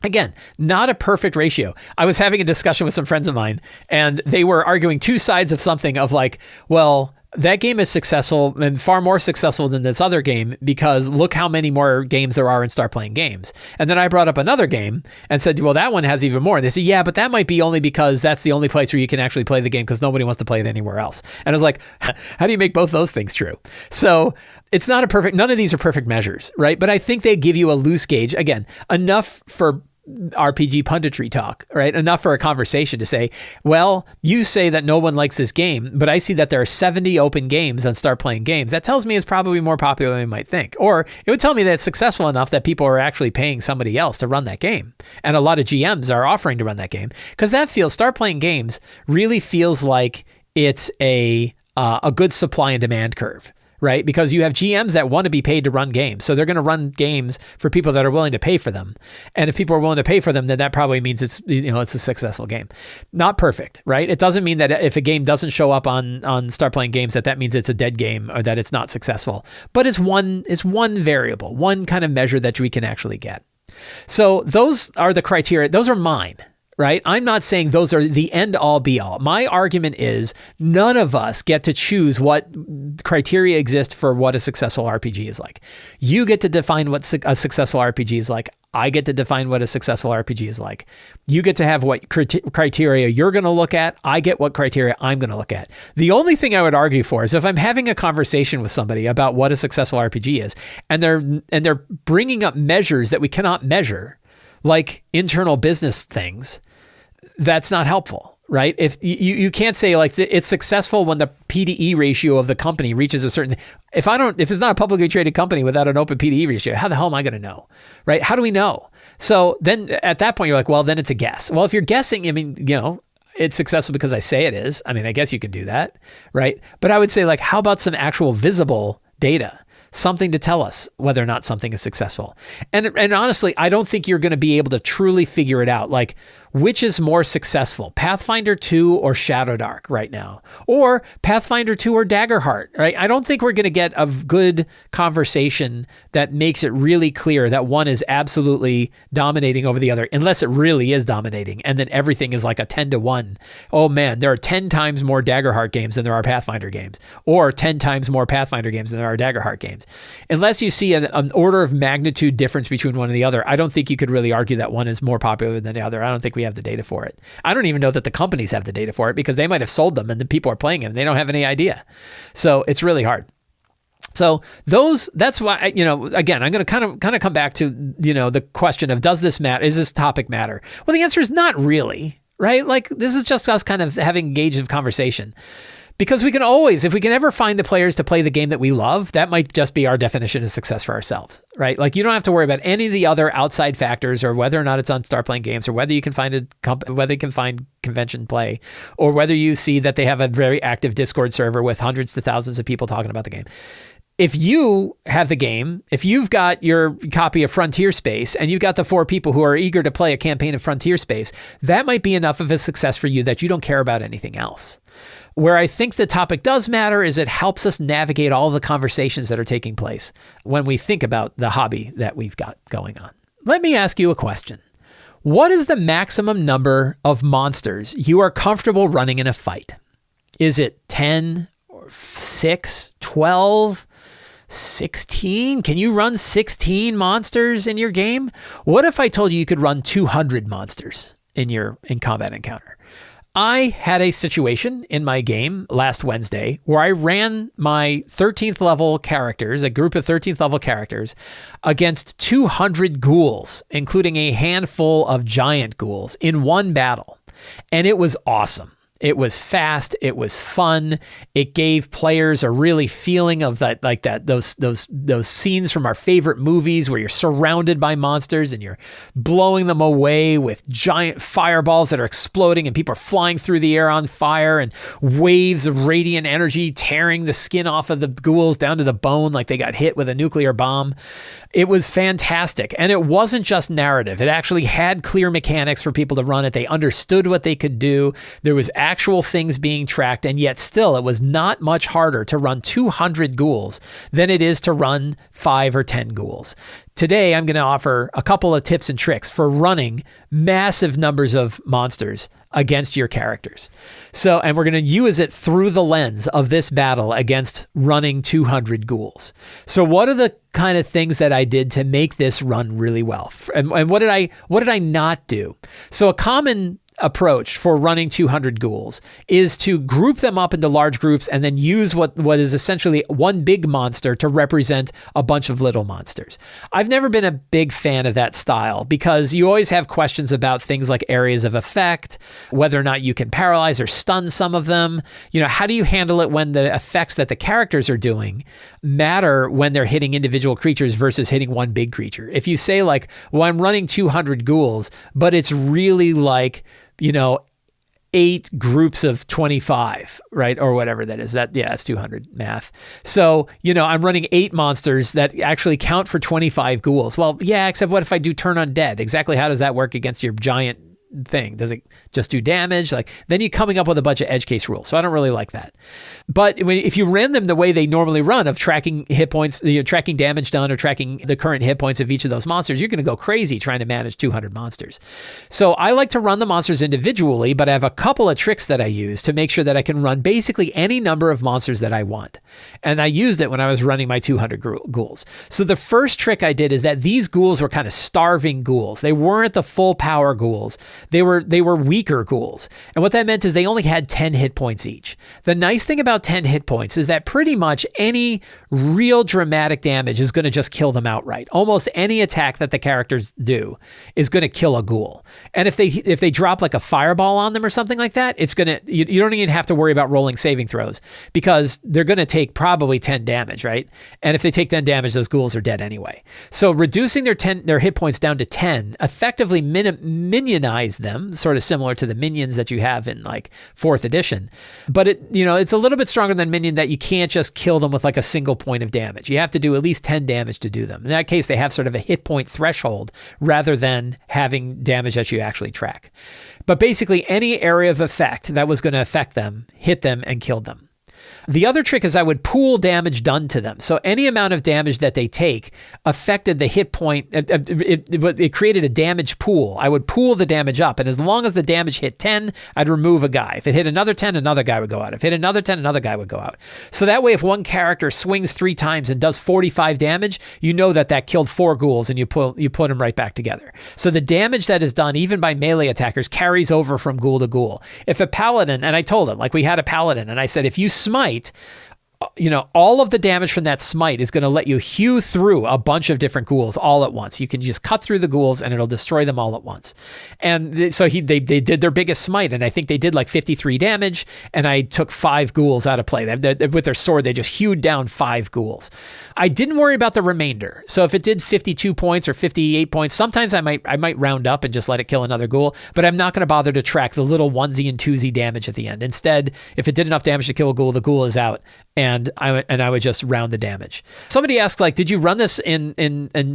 Again, not a perfect ratio. I was having a discussion with some friends of mine, and they were arguing two sides of something of like, well, That game is successful and far more successful than this other game because look how many more games there are in Start Playing Games. And then I brought up another game and said, well, that one has even more. And they said, yeah, but that might be only because that's the only place where you can actually play the game because nobody wants to play it anywhere else. And I was like, how do you make both those things true? So it's not none of these are perfect measures, right? But I think they give you a loose gauge, again, enough for RPG punditry talk, right? Enough for a conversation to say, well, you say that no one likes this game, but I see that there are 70 open games on Start Playing Games. That tells me it's probably more popular than you might think. Or it would tell me that it's successful enough that people are actually paying somebody else to run that game. And a lot of GMs are offering to run that game because Start Playing Games really feels like it's a good supply and demand curve. Right? Because you have GMs that want to be paid to run games. So they're going to run games for people that are willing to pay for them. And if people are willing to pay for them, then that probably means it's a successful game. Not perfect, right? It doesn't mean that if a game doesn't show up on Start Playing Games, that means it's a dead game or that it's not successful. But it's one variable, one kind of measure that we can actually get. So those are the criteria. Those are mine. Right? I'm not saying those are the end all be all. My argument is none of us get to choose what criteria exist for what a successful RPG is like. You get to define what a successful RPG is like. I get to define what a successful RPG is like. You get to have what criteria you're going to look at. I get what criteria I'm going to look at. The only thing I would argue for is if I'm having a conversation with somebody about what a successful RPG is, and they're bringing up measures that we cannot measure, like internal business things, that's not helpful, right? If you can't say like it's successful when the PDE ratio of the company reaches a certain, if it's not a publicly traded company without an open PDE ratio, how the hell am I going to know, right? How do we know? So then at that point you're like, well, then it's a guess. Well, if you're guessing, I mean, it's successful because I say it is. I mean, I guess you can do that, right? But I would say like, how about some actual visible data? Something to tell us whether or not something is successful. And honestly, I don't think you're going to be able to truly figure it out. Like, which is more successful, Pathfinder 2 or Shadowdark right now? Or Pathfinder 2 or Daggerheart, right? I don't think we're going to get a good conversation that makes it really clear that one is absolutely dominating over the other, unless it really is dominating. And then everything is like a 10-1. Oh man, there are 10 times more Daggerheart games than there are Pathfinder games, or 10 times more Pathfinder games than there are Daggerheart games. Unless you see an order of magnitude difference between one and the other, I don't think you could really argue that one is more popular than the other. I don't think we have the data for it. I don't even know that the companies have the data for it because they might have sold them and the people are playing them. They don't have any idea. So it's really hard. So that's why, again, I'm going to kind of come back to, the question of, does this matter? Is this topic matter? Well, the answer is not really, right? Like this is just us kind of having engaged in conversation. Because we can always, if we can ever find the players to play the game that we love, that might just be our definition of success for ourselves, right? Like you don't have to worry about any of the other outside factors or whether or not it's on Start Playing Games or whether you can find whether you can find convention play or whether you see that they have a very active Discord server with hundreds to thousands of people talking about the game. If you have the game, if you've got your copy of Frontier Space and you've got the 4 people who are eager to play a campaign of Frontier Space, that might be enough of a success for you that you don't care about anything else. Where I think the topic does matter is it helps us navigate all the conversations that are taking place when we think about the hobby that we've got going on. Let me ask you a question. What is the maximum number of monsters you are comfortable running in a fight? Is it 10, or 6, 12, 16? Can you run 16 monsters in your game? What if I told you could run 200 monsters in combat encounter? I had a situation in my game last Wednesday where I ran my 13th level characters, a group of 13th level characters, against 200 ghouls, including a handful of giant ghouls in one battle. And it was awesome. It was fast. It was fun. It gave players a really feeling of those scenes from our favorite movies where you're surrounded by monsters and you're blowing them away with giant fireballs that are exploding and people are flying through the air on fire and waves of radiant energy tearing the skin off of the ghouls down to the bone like they got hit with a nuclear bomb. It was fantastic. And it wasn't just narrative. It actually had clear mechanics for people to run it. They understood what they could do. There was actual things being tracked, and yet still it was not much harder to run 200 ghouls than it is to run 5 or 10 ghouls. today I'm going to offer a couple of tips and tricks for running massive numbers of monsters against your characters. So, and we're going to use it through the lens of this battle against running 200 ghouls. So what are the kind of things that I did to make this run really well? And what did I not do? So a common approach for running 200 ghouls is to group them up into large groups and then use what is essentially one big monster to represent a bunch of little monsters. I've never been a big fan of that style because you always have questions about things like areas of effect, whether or not you can paralyze or stun some of them. You know, how do you handle it when the effects that the characters are doing matter when they're hitting individual creatures versus hitting one big creature? If you say like, well, I'm running 200 ghouls, but it's really like, 8 groups of 25, right? Or whatever that is. It's 200 math. So, I'm running 8 monsters that actually count for 25 ghouls. Well, yeah, except what if I do turn undead? Exactly how does that work against your giant thing? Does it just do damage? Like, then you're coming up with a bunch of edge case rules. So I don't really like that. But if you ran them the way they normally run of tracking hit points, tracking damage done or tracking the current hit points of each of those monsters, you're going to go crazy trying to manage 200 monsters. So I like to run the monsters individually, but I have a couple of tricks that I use to make sure that I can run basically any number of monsters that I want. And I used it when I was running my 200 ghouls. So the first trick I did is that these ghouls were kind of starving ghouls. They weren't the full power ghouls. They were weaker ghouls. And what that meant is they only had 10 hit points each. The nice thing about 10 hit points is that pretty much any real dramatic damage is going to just kill them outright. Almost any attack that the characters do is going to kill a ghoul. And if they drop like a fireball on them or something like that, it's going to, you don't even have to worry about rolling saving throws because they're going to take probably 10 damage, right? And if they take 10 damage, those ghouls are dead anyway. So reducing their hit points down to 10 effectively minionize them, sort of similar to the minions that you have in like 4th edition. But it's a little bit stronger than minion that you can't just kill them with like a single point of damage. You have to do at least 10 damage to do them. In that case, they have sort of a hit point threshold rather than having damage that you actually track. But basically any area of effect that was going to affect them, hit them and killed them. The other trick is I would pool damage done to them. So any amount of damage that they take affected the hit point. It created a damage pool. I would pool the damage up. And as long as the damage hit 10, I'd remove a guy. If it hit another 10, another guy would go out. If it hit another 10, another guy would go out. So that way, if one character swings 3 times and does 45 damage, you know that killed 4 ghouls and you put them right back together. So the damage that is done, even by melee attackers, carries over from ghoul to ghoul. If a paladin, and I told him, like we had a paladin, and I said, if you smite, all of the damage from that smite is going to let you hew through a bunch of different ghouls all at once. You can just cut through the ghouls and it'll destroy them all at once. And so they did their biggest smite, and I think they did like 53 damage, and I took 5 ghouls out of play. With their sword, they just hewed down 5 ghouls. I didn't worry about the remainder. So if it did 52 points or 58 points, sometimes I might round up and just let it kill another ghoul, but I'm not going to bother to track the little onesie and twosie damage at the end. Instead, if it did enough damage to kill a ghoul, the ghoul is out. And I would just round the damage. Somebody asked, like, did you run this in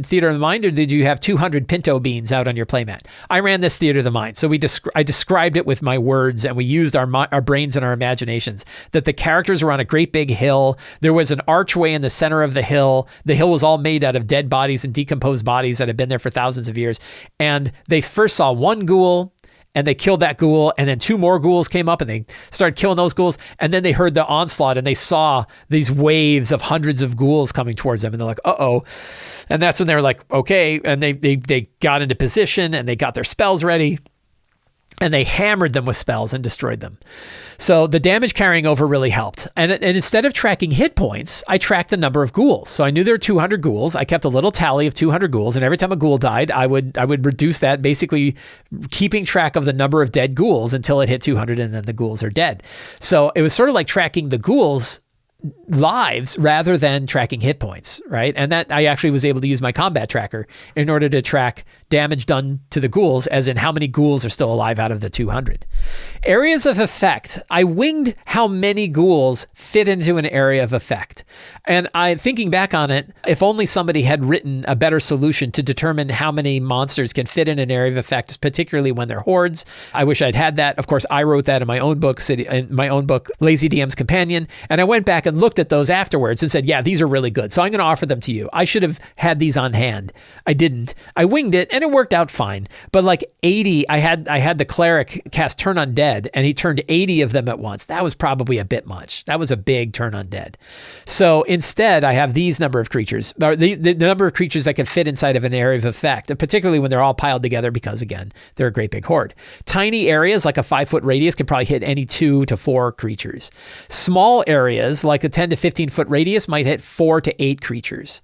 Theater of the Mind, or did you have 200 pinto beans out on your playmat? I ran this Theater of the Mind. So I described it with my words, and we used our brains and our imaginations, that the characters were on a great big hill. There was an archway in the center of the hill. The hill was all made out of dead bodies and decomposed bodies that had been there for thousands of years. And they first saw one ghoul, and they killed that ghoul, and then 2 more ghouls came up and they started killing those ghouls, and then they heard the onslaught and they saw these waves of hundreds of ghouls coming towards them, and they're like, uh-oh. And that's when they were like, okay, and they got into position and they got their spells ready, and they hammered them with spells and destroyed them. So the damage carrying over really helped. And instead of tracking hit points, I tracked the number of ghouls. So I knew there were 200 ghouls. I kept a little tally of 200 ghouls, and every time a ghoul died, I would reduce that, basically keeping track of the number of dead ghouls until it hit 200, and then the ghouls are dead. So it was sort of like tracking the ghouls' lives rather than tracking hit points, right? And that I actually was able to use my combat tracker in order to track damage done to the ghouls, as in how many ghouls are still alive out of the 200. Areas of effect. I winged how many ghouls fit into an area of effect. And thinking back on it, if only somebody had written a better solution to determine how many monsters can fit in an area of effect, particularly when they're hordes. I wish I'd had that. Of course, I wrote that in my own book, Lazy DM's Companion. And I went back and had looked at those afterwards and said, yeah, these are really good. So I'm going to offer them to you. I should have had these on hand. I didn't. I winged it and it worked out fine. But like 80, I had the cleric cast Turn Undead and he turned 80 of them at once. That was probably a bit much. That was a big Turn Undead. So instead, I have these number of creatures, or the number of creatures that can fit inside of an area of effect, particularly when they're all piled together because, again, they're a great big horde. Tiny areas like a 5-foot radius can probably hit any 2 to 4 creatures. Small areas like a 10 to 15-foot radius might hit 4 to 8 creatures.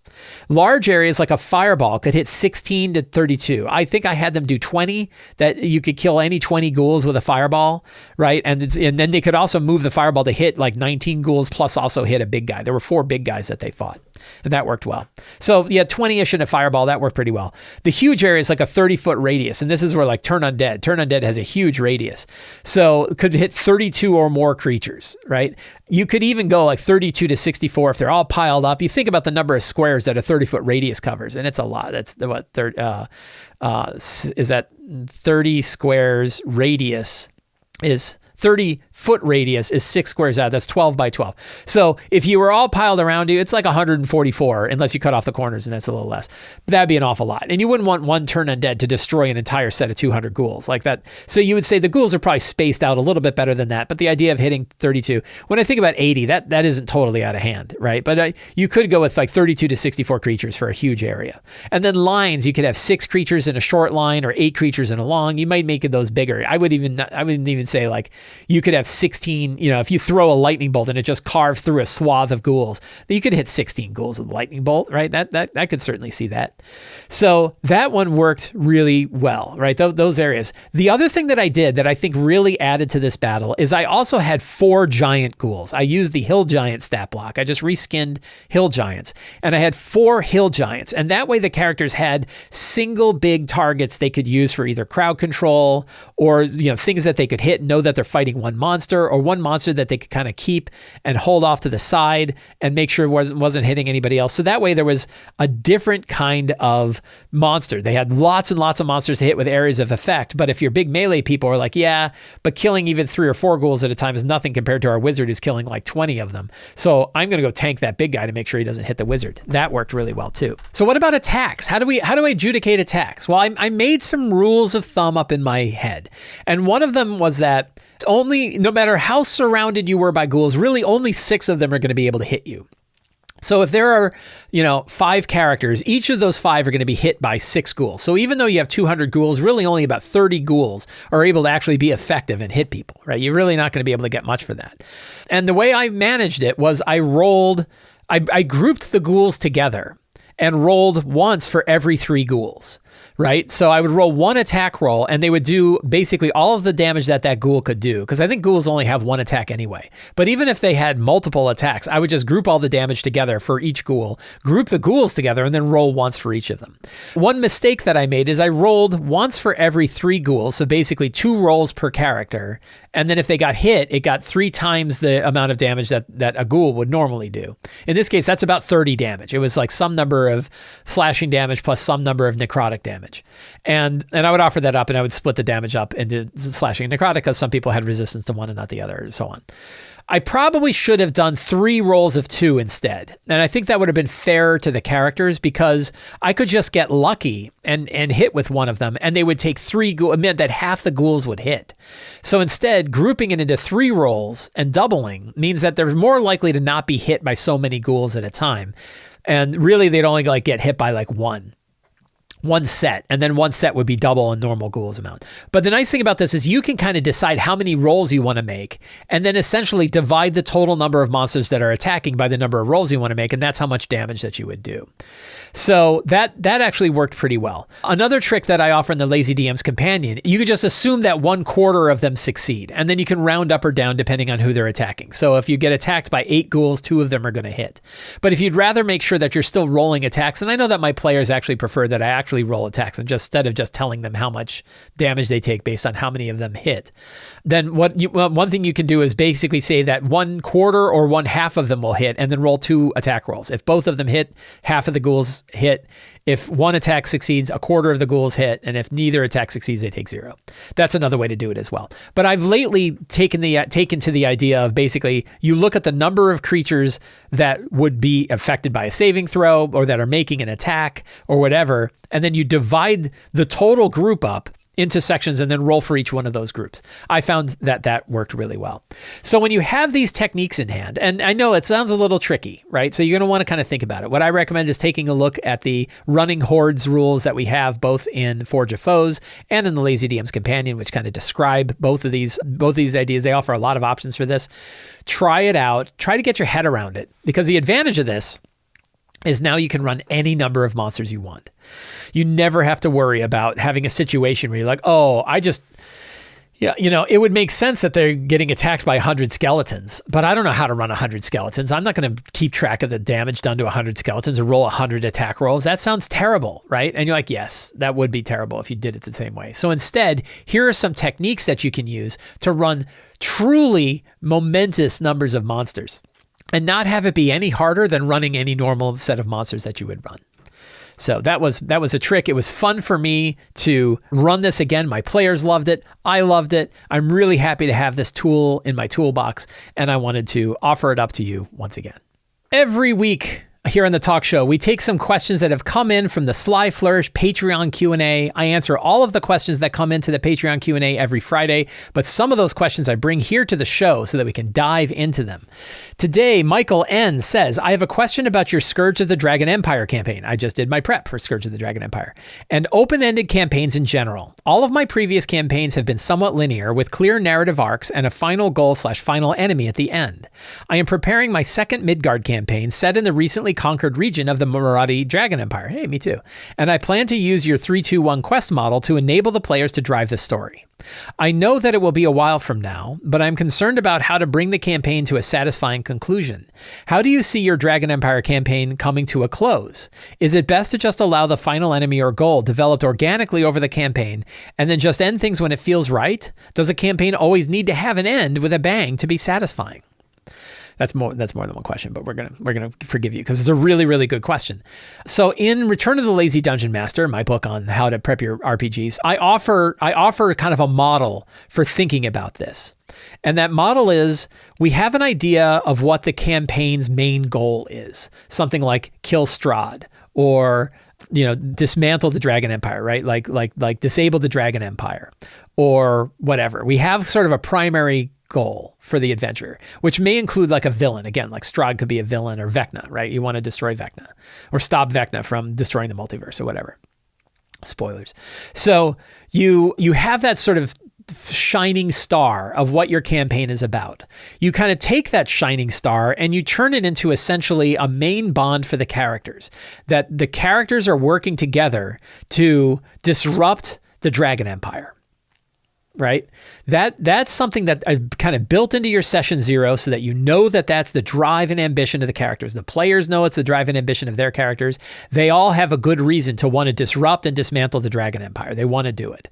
Large areas like a fireball could hit 16 to 32. I think I had them do 20, that you could kill any 20 ghouls with a fireball, right? And then they could also move the fireball to hit like 19 ghouls plus also hit a big guy. There were 4 big guys that they fought. And that worked well. So yeah, 20-ish in a fireball, that worked pretty well. The huge area is like a 30-foot radius. And this is where like Turn Undead has a huge radius. So it could hit 32 or more creatures, right? You could even go like 32 to 64 if they're all piled up. You think about the number of squares that a 30-foot radius covers, and it's a lot. That's is that 30 squares radius is 30-foot radius is 6 squares out. That's 12 by 12. So if you were all piled around you, it's like 144, unless you cut off the corners, and that's a little less. But that'd be an awful lot. And you wouldn't want one Turn Undead to destroy an entire set of 200 ghouls like that. So you would say the ghouls are probably spaced out a little bit better than that. But the idea of hitting 32, when I think about 80, that isn't totally out of hand, right? But you could go with like 32 to 64 creatures for a huge area. And then lines, you could have 6 creatures in a short line or 8 creatures in a long. You might make those bigger. I wouldn't even say like you could have 16, if you throw a lightning bolt and it just carves through a swath of ghouls, then you could hit 16 ghouls with a lightning bolt, right? That I could certainly see that. So that one worked really well, right? Those areas. The other thing that I did that I think really added to this battle is I also had 4 giant ghouls. I used the hill giant stat block. I just reskinned hill giants, and I had 4 hill giants. And that way the characters had single big targets they could use for either crowd control or, things that they could hit and know that they're fighting one monster, or one monster that they could kind of keep and hold off to the side and make sure it wasn't hitting anybody else. So that way there was a different kind of monster. They had lots and lots of monsters to hit with areas of effect. But if your big melee people are like, yeah, but killing even 3 or 4 ghouls at a time is nothing compared to our wizard who's killing like 20 of them. So I'm going to go tank that big guy to make sure he doesn't hit the wizard. That worked really well too. So what about attacks? How do I adjudicate attacks? Well, I made some rules of thumb up in my head. And one of them was that only, no matter how surrounded you were by ghouls, really only 6 of them are going to be able to hit you. So if there are, 5 characters, each of those 5 are going to be hit by 6 ghouls. So even though you have 200 ghouls, really only about 30 ghouls are able to actually be effective and hit people, right? You're really not going to be able to get much for that. And the way I managed it was I grouped the ghouls together and rolled once for every 3 ghouls, right? So I would roll 1 attack roll, and they would do basically all of the damage that ghoul could do, because I think ghouls only have 1 attack anyway. But even if they had multiple attacks, I would just group all the damage together for each ghoul, group the ghouls together, and then roll once for each of them. One mistake that I made is I rolled once for every 3 ghouls, so basically 2 rolls per character, and then if they got hit, it got 3 times the amount of damage that a ghoul would normally do. In this case, that's about 30 damage. It was like some number of slashing damage plus some number of necrotic damage. And I would offer that up, and I would split the damage up into slashing and necrotic because some people had resistance to one and not the other, and so on. I probably should have done 3 rolls of 2 instead. And I think that would have been fairer to the characters, because I could just get lucky and hit with one of them, and they would take 3 ghouls. It meant that half the ghouls would hit. So instead, grouping it into 3 rolls and doubling means that they're more likely to not be hit by so many ghouls at a time. And really, they'd only get hit by one set, and then 1 set would be double a normal ghouls amount. But the nice thing about this is you can kind of decide how many rolls you want to make, and then essentially divide the total number of monsters that are attacking by the number of rolls you want to make, and that's how much damage that you would do. So that actually worked pretty well. Another trick that I offer in the Lazy DM's Companion, you could just assume that 1/4 of them succeed, and then you can round up or down depending on who they're attacking. So if you get attacked by 8 ghouls, 2 of them are going to hit. But if you'd rather make sure that you're still rolling attacks, and I know that my players actually prefer that I actually roll attacks, and just instead of just telling them how much damage they take based on how many of them hit, then one thing you can do is basically say that 1/4 or 1/2 of them will hit, and then roll 2 attack rolls. If both of them hit, half of the ghouls hit. If one attack succeeds, a quarter of the ghouls hit, and if neither attack succeeds, they take 0. That's another way to do it as well. But I've lately taken to the idea of basically you look at the number of creatures that would be affected by a saving throw or that are making an attack or whatever, and then you divide the total group up into sections and then roll for each one of those groups. I found that worked really well. So when you have these techniques in hand, and I know it sounds a little tricky, right? So you're going to want to kind of think about it. What I recommend is taking a look at the running Hordes rules that we have both in Forge of Foes and in the Lazy DM's Companion, which kind of describe both of these ideas. They offer a lot of options for this. Try it out. Try to get your head around it, because the advantage of this is now you can run any number of monsters you want. You never have to worry about having a situation where you're like, it would make sense that they're getting attacked by 100 skeletons, but I don't know how to run 100 skeletons. I'm not going to keep track of the damage done to 100 skeletons or roll 100 attack rolls. That sounds terrible, right? And you're like, yes, that would be terrible if you did it the same way. So instead, here are some techniques that you can use to run truly momentous numbers of monsters and not have it be any harder than running any normal set of monsters that you would run. So that was a trick. It was fun for me to run this again. My players loved it. I loved it. I'm really happy to have this tool in my toolbox, and I wanted to offer it up to you once again. Every week here on the talk show, we take some questions that have come in from the Sly Flourish Patreon Q&A. I answer all of the questions that come into the Patreon Q&A every Friday, but some of those questions I bring here to the show so that we can dive into them. Today, Michael N. says, I have a question about your Scourge of the Dragon Empire campaign. I just did my prep for Scourge of the Dragon Empire. And open-ended campaigns in general. All of my previous campaigns have been somewhat linear with clear narrative arcs and a final goal/final enemy at the end. I am preparing my second Midgard campaign set in the recently conquered region of the Marathi Dragon Empire. Hey, me too. And I plan to use your 3-2-1 quest model to enable the players to drive the story. I know that it will be a while from now, but I'm concerned about how to bring the campaign to a satisfying conclusion. How do you see your Dragon Empire campaign coming to a close? Is it best to just allow the final enemy or goal developed organically over the campaign and then just end things when it feels right? Does a campaign always need to have an end with a bang to be satisfying? That's more than one question, but we're gonna forgive you because it's a really, really good question. So in Return of the Lazy Dungeon Master, my book on how to prep your RPGs, I offer kind of a model for thinking about this. And that model is, we have an idea of what the campaign's main goal is. Something like kill Strahd or dismantle the Dragon Empire, right? Like disable the Dragon Empire or whatever. We have sort of a primary goal for the adventure, which may include like a villain. Again, like Strahd could be a villain, or Vecna, right? You want to destroy Vecna or stop Vecna from destroying the multiverse or whatever. Spoilers. So you have that sort of shining star of what your campaign is about. You kind of take that shining star and you turn it into essentially a main bond for the characters, that the characters are working together to disrupt the Dragon Empire. Right? That's something that I kind of built into your session 0 so that you know that that's the drive and ambition of the characters. The players know it's the drive and ambition of their characters. They all have a good reason to want to disrupt and dismantle the Dragon Empire. They want to do it.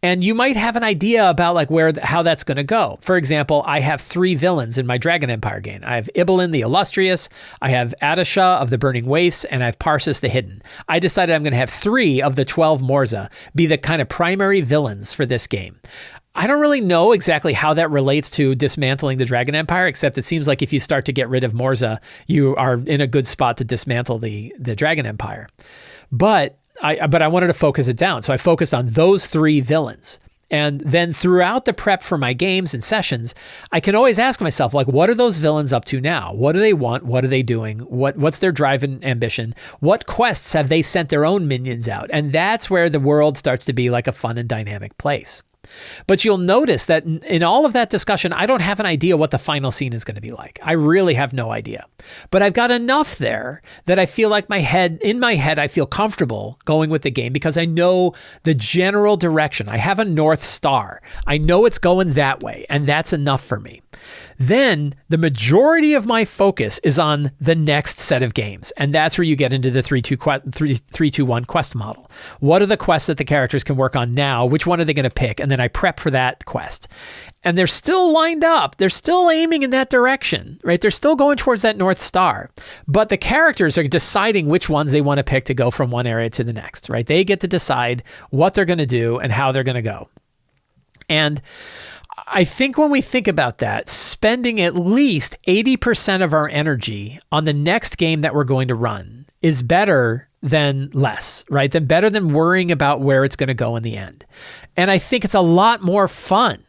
And you might have an idea about like how that's going to go. For example, I have 3 villains in my Dragon Empire game. I have Ibelin the Illustrious, I have Adasha of the Burning Wastes, and I have Parsis the Hidden. I decided I'm going to have 3 of the 12 Morza be the kind of primary villains for this game. I don't really know exactly how that relates to dismantling the Dragon Empire, except it seems like if you start to get rid of Morza, you are in a good spot to dismantle the Dragon Empire. But I wanted to focus it down. So I focused on those 3 villains. And then throughout the prep for my games and sessions, I can always ask myself, like, what are those villains up to now? What do they want? What are they doing? What's their drive and ambition? What quests have they sent their own minions out? And that's where the world starts to be like a fun and dynamic place. But you'll notice that in all of that discussion, I don't have an idea what the final scene is going to be like. I really have no idea. But I've got enough there that I feel like in my head, I feel comfortable going with the game because I know the general direction. I have a North Star. I know it's going that way, and that's enough for me. Then the majority of my focus is on the next set of games. And that's where you get into the 3-2-1 quest model. What are the quests that the characters can work on now? Which one are they going to pick? And then I prep for that quest. And they're still lined up. They're still aiming in that direction, right? They're still going towards that North Star. But the characters are deciding which ones they want to pick to go from one area to the next, right? They get to decide what they're going to do and how they're going to go. And I think when we think about that, spending at least 80% of our energy on the next game that we're going to run is better than less, right? Better than worrying about where it's going to go in the end. And I think it's a lot more fun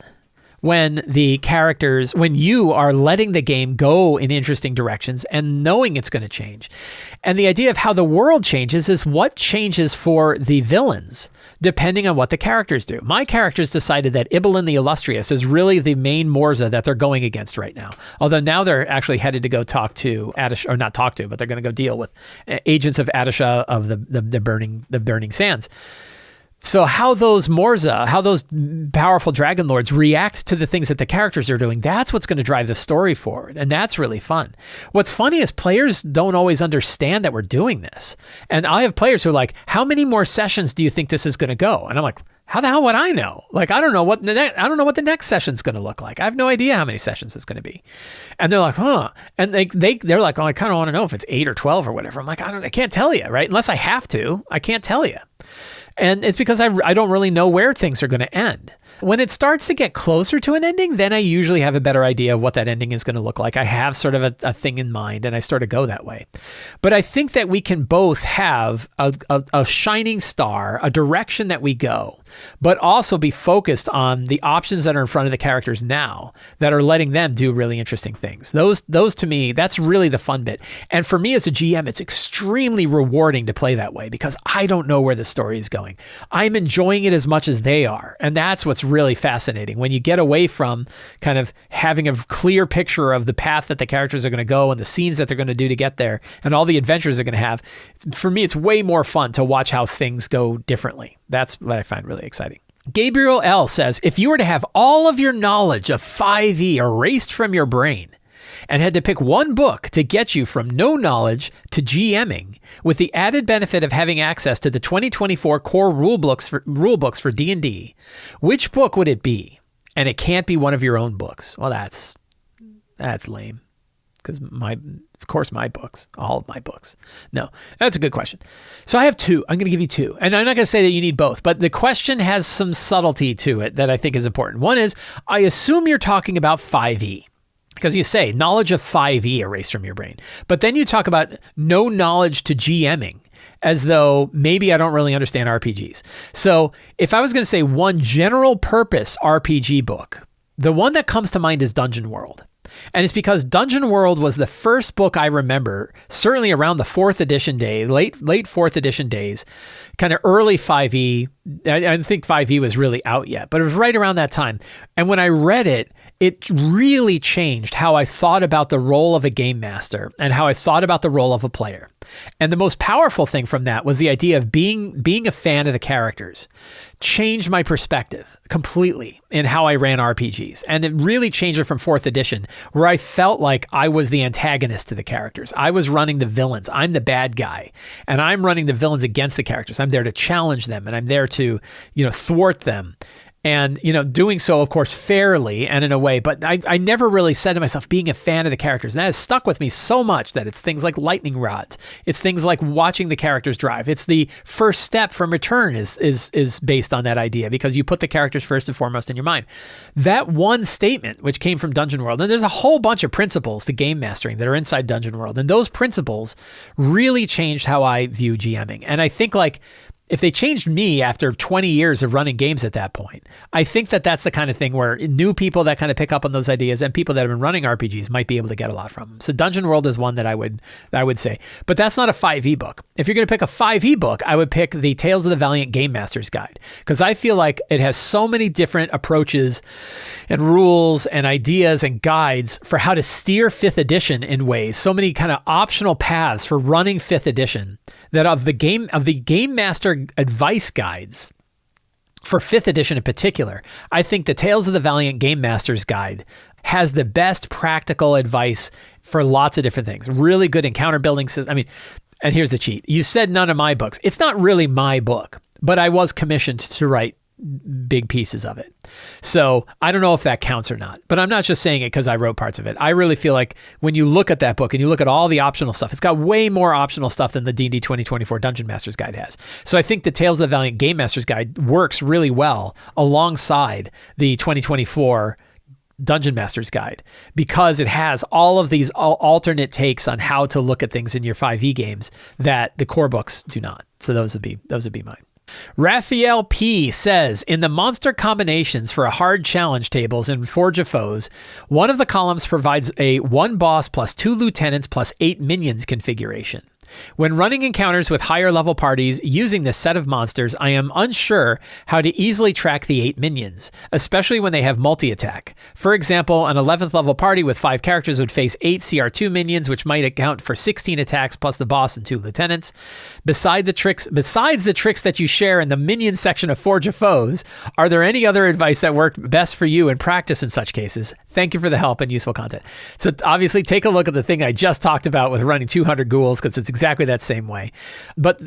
when you are letting the game go in interesting directions and knowing it's going to change. And the idea of how the world changes is what changes for the villains, depending on what the characters do. My characters decided that Ibelin the Illustrious is really the main Morza that they're going against right now. Although now they're actually headed to go talk to Adisha, or not talk to, but they're going to go deal with agents of Adisha of the Burning Sands. So how those Morza, how those powerful dragon lords react to the things that the characters are doing, that's what's going to drive the story forward. And that's really fun. What's funny is players don't always understand that we're doing this. And I have players who are like, how many more sessions do you think this is going to go? And I'm like, how the hell would I know? Like, I don't know what the next session's going to look like. I have no idea how many sessions it's going to be. And they're like, huh. And they're like, oh, I kind of want to know if it's 8 or 12 or whatever. I'm like, I can't tell you, right? Unless I have to, I can't tell you. And it's because I don't really know where things are going to end. When it starts to get closer to an ending, then I usually have a better idea of what that ending is going to look like. I have sort of a thing in mind, and I sort of go that way. But I think that we can both have a shining star, a direction that we go, but also be focused on the options that are in front of the characters now that are letting them do really interesting things. Those to me, that's really the fun bit. And for me as a GM, it's extremely rewarding to play that way because I don't know where the story is going. I'm enjoying it as much as they are. And that's what's really fascinating. When you get away from kind of having a clear picture of the path that the characters are going to go and the scenes that they're going to do to get there and all the adventures they're going to have, for me, it's way more fun to watch how things go differently. That's what I find really exciting. Gabriel L. says, if you were to have all of your knowledge of 5e erased from your brain and had to pick one book to get you from no knowledge to GMing, with the added benefit of having access to the 2024 core rule books for D&D, which book would it be? And it can't be one of your own books. Well, that's lame. Because of course, my books, all of my books. No, that's a good question. So I have two. I'm going to give you two. And I'm not going to say that you need both, but the question has some subtlety to it that I think is important. One is, I assume you're talking about 5e. Because you say knowledge of 5e erased from your brain. But then you talk about no knowledge to GMing, as though maybe I don't really understand RPGs. So if I was going to say one general purpose RPG book, the one that comes to mind is Dungeon World. And it's because Dungeon World was the first book I remember, certainly around the 4th edition day, late 4th edition days, kind of early 5e. I don't think 5e was really out yet, but it was right around that time. And when I read it, it really changed how I thought about the role of a game master and how I thought about the role of a player. And the most powerful thing from that was the idea of being a fan of the characters. Changed my perspective completely in how I ran RPGs. And it really changed it from 4th edition, where I felt like I was the antagonist to the characters. I was running the villains. I'm the bad guy. And I'm running the villains against the characters. I'm there to challenge them, and I'm there to, thwart them. And, doing so, of course, fairly and in a way, but I never really said to myself being a fan of the characters. And that has stuck with me so much that it's things like lightning rods. It's things like watching the characters drive. It's the first step from Return is based on that idea, because you put the characters first and foremost in your mind. That one statement, which came from Dungeon World, and there's a whole bunch of principles to game mastering that are inside Dungeon World. And those principles really changed how I view GMing. And I think if they changed me after 20 years of running games at that point, I think that that's the kind of thing where new people that kind of pick up on those ideas and people that have been running RPGs might be able to get a lot from them. So Dungeon World is one that I would say. But that's not a 5e book. If you're going to pick a 5e book, I would pick the Tales of the Valiant Game Master's Guide, because I feel like it has so many different approaches and rules and ideas and guides for how to steer 5th edition in ways, so many kind of optional paths for running 5th edition, that of the Game Master advice guides for 5th edition in particular, I think the Tales of the Valiant Game Master's Guide has the best practical advice for lots of different things. Really good encounter building system. I mean, and here's the cheat. You said none of my books. It's not really my book, but I was commissioned to write big pieces of it. So I don't know if that counts or not, but I'm not just saying it because I wrote parts of it. I really feel like when you look at that book and you look at all the optional stuff, it's got way more optional stuff than the D&D 2024 Dungeon Master's Guide has. So I think the Tales of the Valiant Game Master's Guide works really well alongside the 2024 Dungeon Master's Guide because it has all of these alternate takes on how to look at things in your 5e games that the core books do not. So those would be mine. Raphael P. says, in the monster combinations for a hard challenge tables in Forge of Foes, one of the columns provides a 1 boss plus 2 lieutenants plus 8 minions configuration. When running encounters with higher level parties using this set of monsters, I am unsure how to easily track the 8 minions, especially when they have multi-attack. For example, an 11th level party with 5 characters would face 8 CR2 minions, which might account for 16 attacks plus the boss and 2 lieutenants. Besides the tricks that you share in the minion section of Forge of Foes, are there any other advice that worked best for you in practice in such cases? Thank you for the help and useful content. So obviously take a look at the thing I just talked about with running 200 ghouls, because it's exactly that same way. But,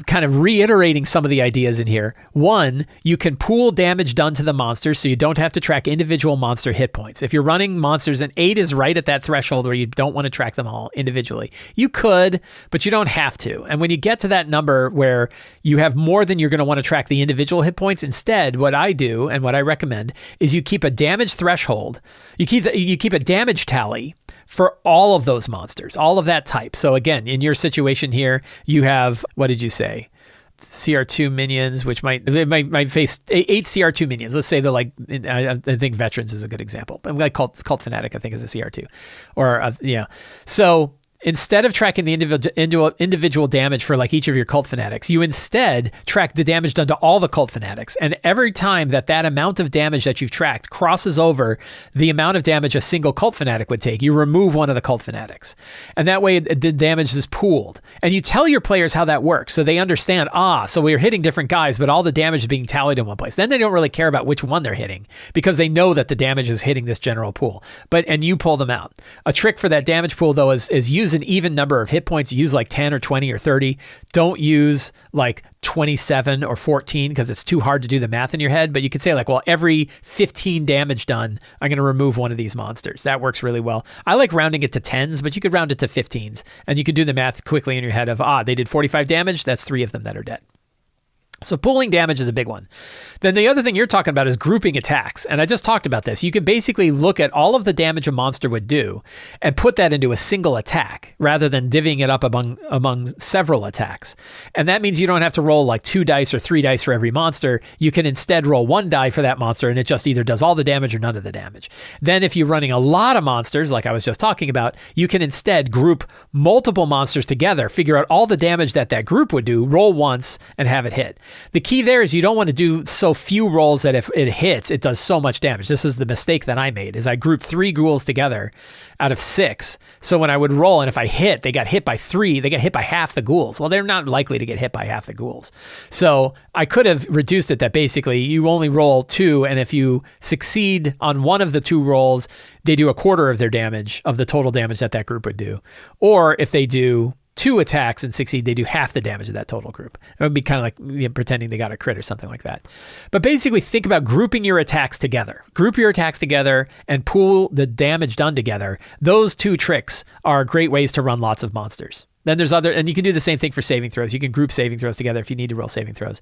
kind of reiterating some of the ideas in here. 1, you can pool damage done to the monsters so you don't have to track individual monster hit points. If you're running monsters and 8 is right at that threshold where you don't want to track them all individually, you could, but you don't have to. And when you get to that number where you have more than you're going to want to track the individual hit points, instead, what I do and what I recommend is you keep a damage threshold. You keep a damage tally for all of those monsters, all of that type. So again, in your situation here, you have, what did you say? CR2 minions, which might face 8 CR2 minions. Let's say they're like, I think veterans is a good example. I'm like Cult Fanatic, I think, is a CR2. Or, So instead of tracking the individual damage for like each of your cult fanatics, you instead track the damage done to all the cult fanatics. And every time that amount of damage that you've tracked crosses over the amount of damage a single cult fanatic would take, you remove one of the cult fanatics. And that way the damage is pooled. And you tell your players how that works so they understand, so we're hitting different guys, but all the damage is being tallied in one place. Then they don't really care about which one they're hitting because they know that the damage is hitting this general pool. And you pull them out. A trick for that damage pool, though, is use an even number of hit points. Use like 10 or 20 or 30. Don't use like 27 or 14 because it's too hard to do the math in your head. But you could say like, well, every 15 damage done, I'm going to remove one of these monsters. That works really well. I like rounding it to 10s, but you could round it to 15s. And you could do the math quickly in your head of, they did 45 damage. That's 3 of them that are dead. So pooling damage is a big one. Then the other thing you're talking about is grouping attacks. And I just talked about this. You could basically look at all of the damage a monster would do and put that into a single attack rather than divvying it up among several attacks. And that means you don't have to roll like 2 dice or 3 dice for every monster. You can instead roll 1 die for that monster and it just either does all the damage or none of the damage. Then if you're running a lot of monsters, like I was just talking about, you can instead group multiple monsters together, figure out all the damage that group would do, roll once and have it hit. The key there is you don't want to do so few rolls that if it hits, it does so much damage. This is the mistake that I made, is I grouped 3 ghouls together out of 6. So when I would roll, and if I hit, they got hit by 3, they got hit by half the ghouls. Well, they're not likely to get hit by half the ghouls. So I could have reduced it that basically you only roll 2, and if you succeed on one of the 2 rolls, they do a quarter of their damage, of the total damage that group would do. Or if they do 2 attacks and succeed, they do half the damage of that total group. It would be kind of like pretending they got a crit or something like that. But basically think about grouping your attacks together. Group your attacks together and pool the damage done together. Those 2 tricks are great ways to run lots of monsters. Then there's and you can do the same thing for saving throws. You can group saving throws together if you need to roll saving throws.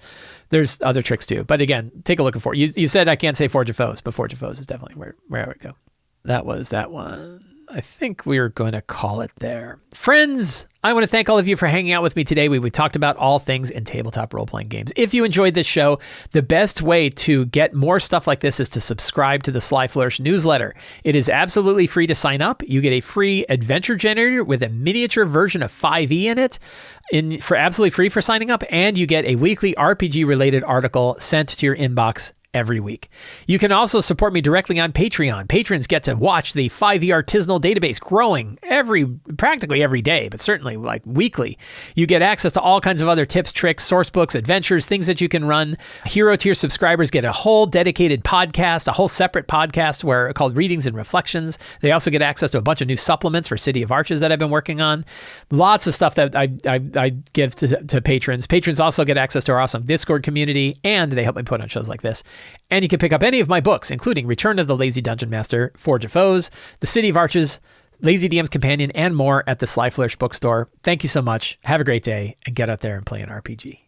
There's other tricks too. But again, take a look at Forge. You said I can't say Forge of Foes, but Forge of Foes is definitely where I would go. That was that one. I think we're going to call it there. Friends, I want to thank all of you for hanging out with me today. We talked about all things in tabletop role-playing games. If you enjoyed this show, the best way to get more stuff like this is to subscribe to the Sly Flourish newsletter. It is absolutely free to sign up. You get a free adventure generator with a miniature version of 5e in it for absolutely free for signing up, and you get a weekly RPG-related article sent to your inbox every week. You can also support me directly on Patreon. Patrons get to watch the 5e artisanal database growing practically every day, but certainly like weekly. You get access to all kinds of other tips, tricks, source books, adventures, things that you can run. Hero tier subscribers get a whole dedicated podcast, a whole separate podcast called Readings and Reflections. They also get access to a bunch of new supplements for City of Arches that I've been working on. Lots of stuff that I give to patrons. Patrons also get access to our awesome Discord community, and they help me put on shows like this. And you can pick up any of my books, including Return of the Lazy Dungeon Master, Forge of Foes, The City of Arches, Lazy DM's Companion, and more at the Sly Flourish bookstore. Thank you so much. Have a great day, and get out there and play an RPG.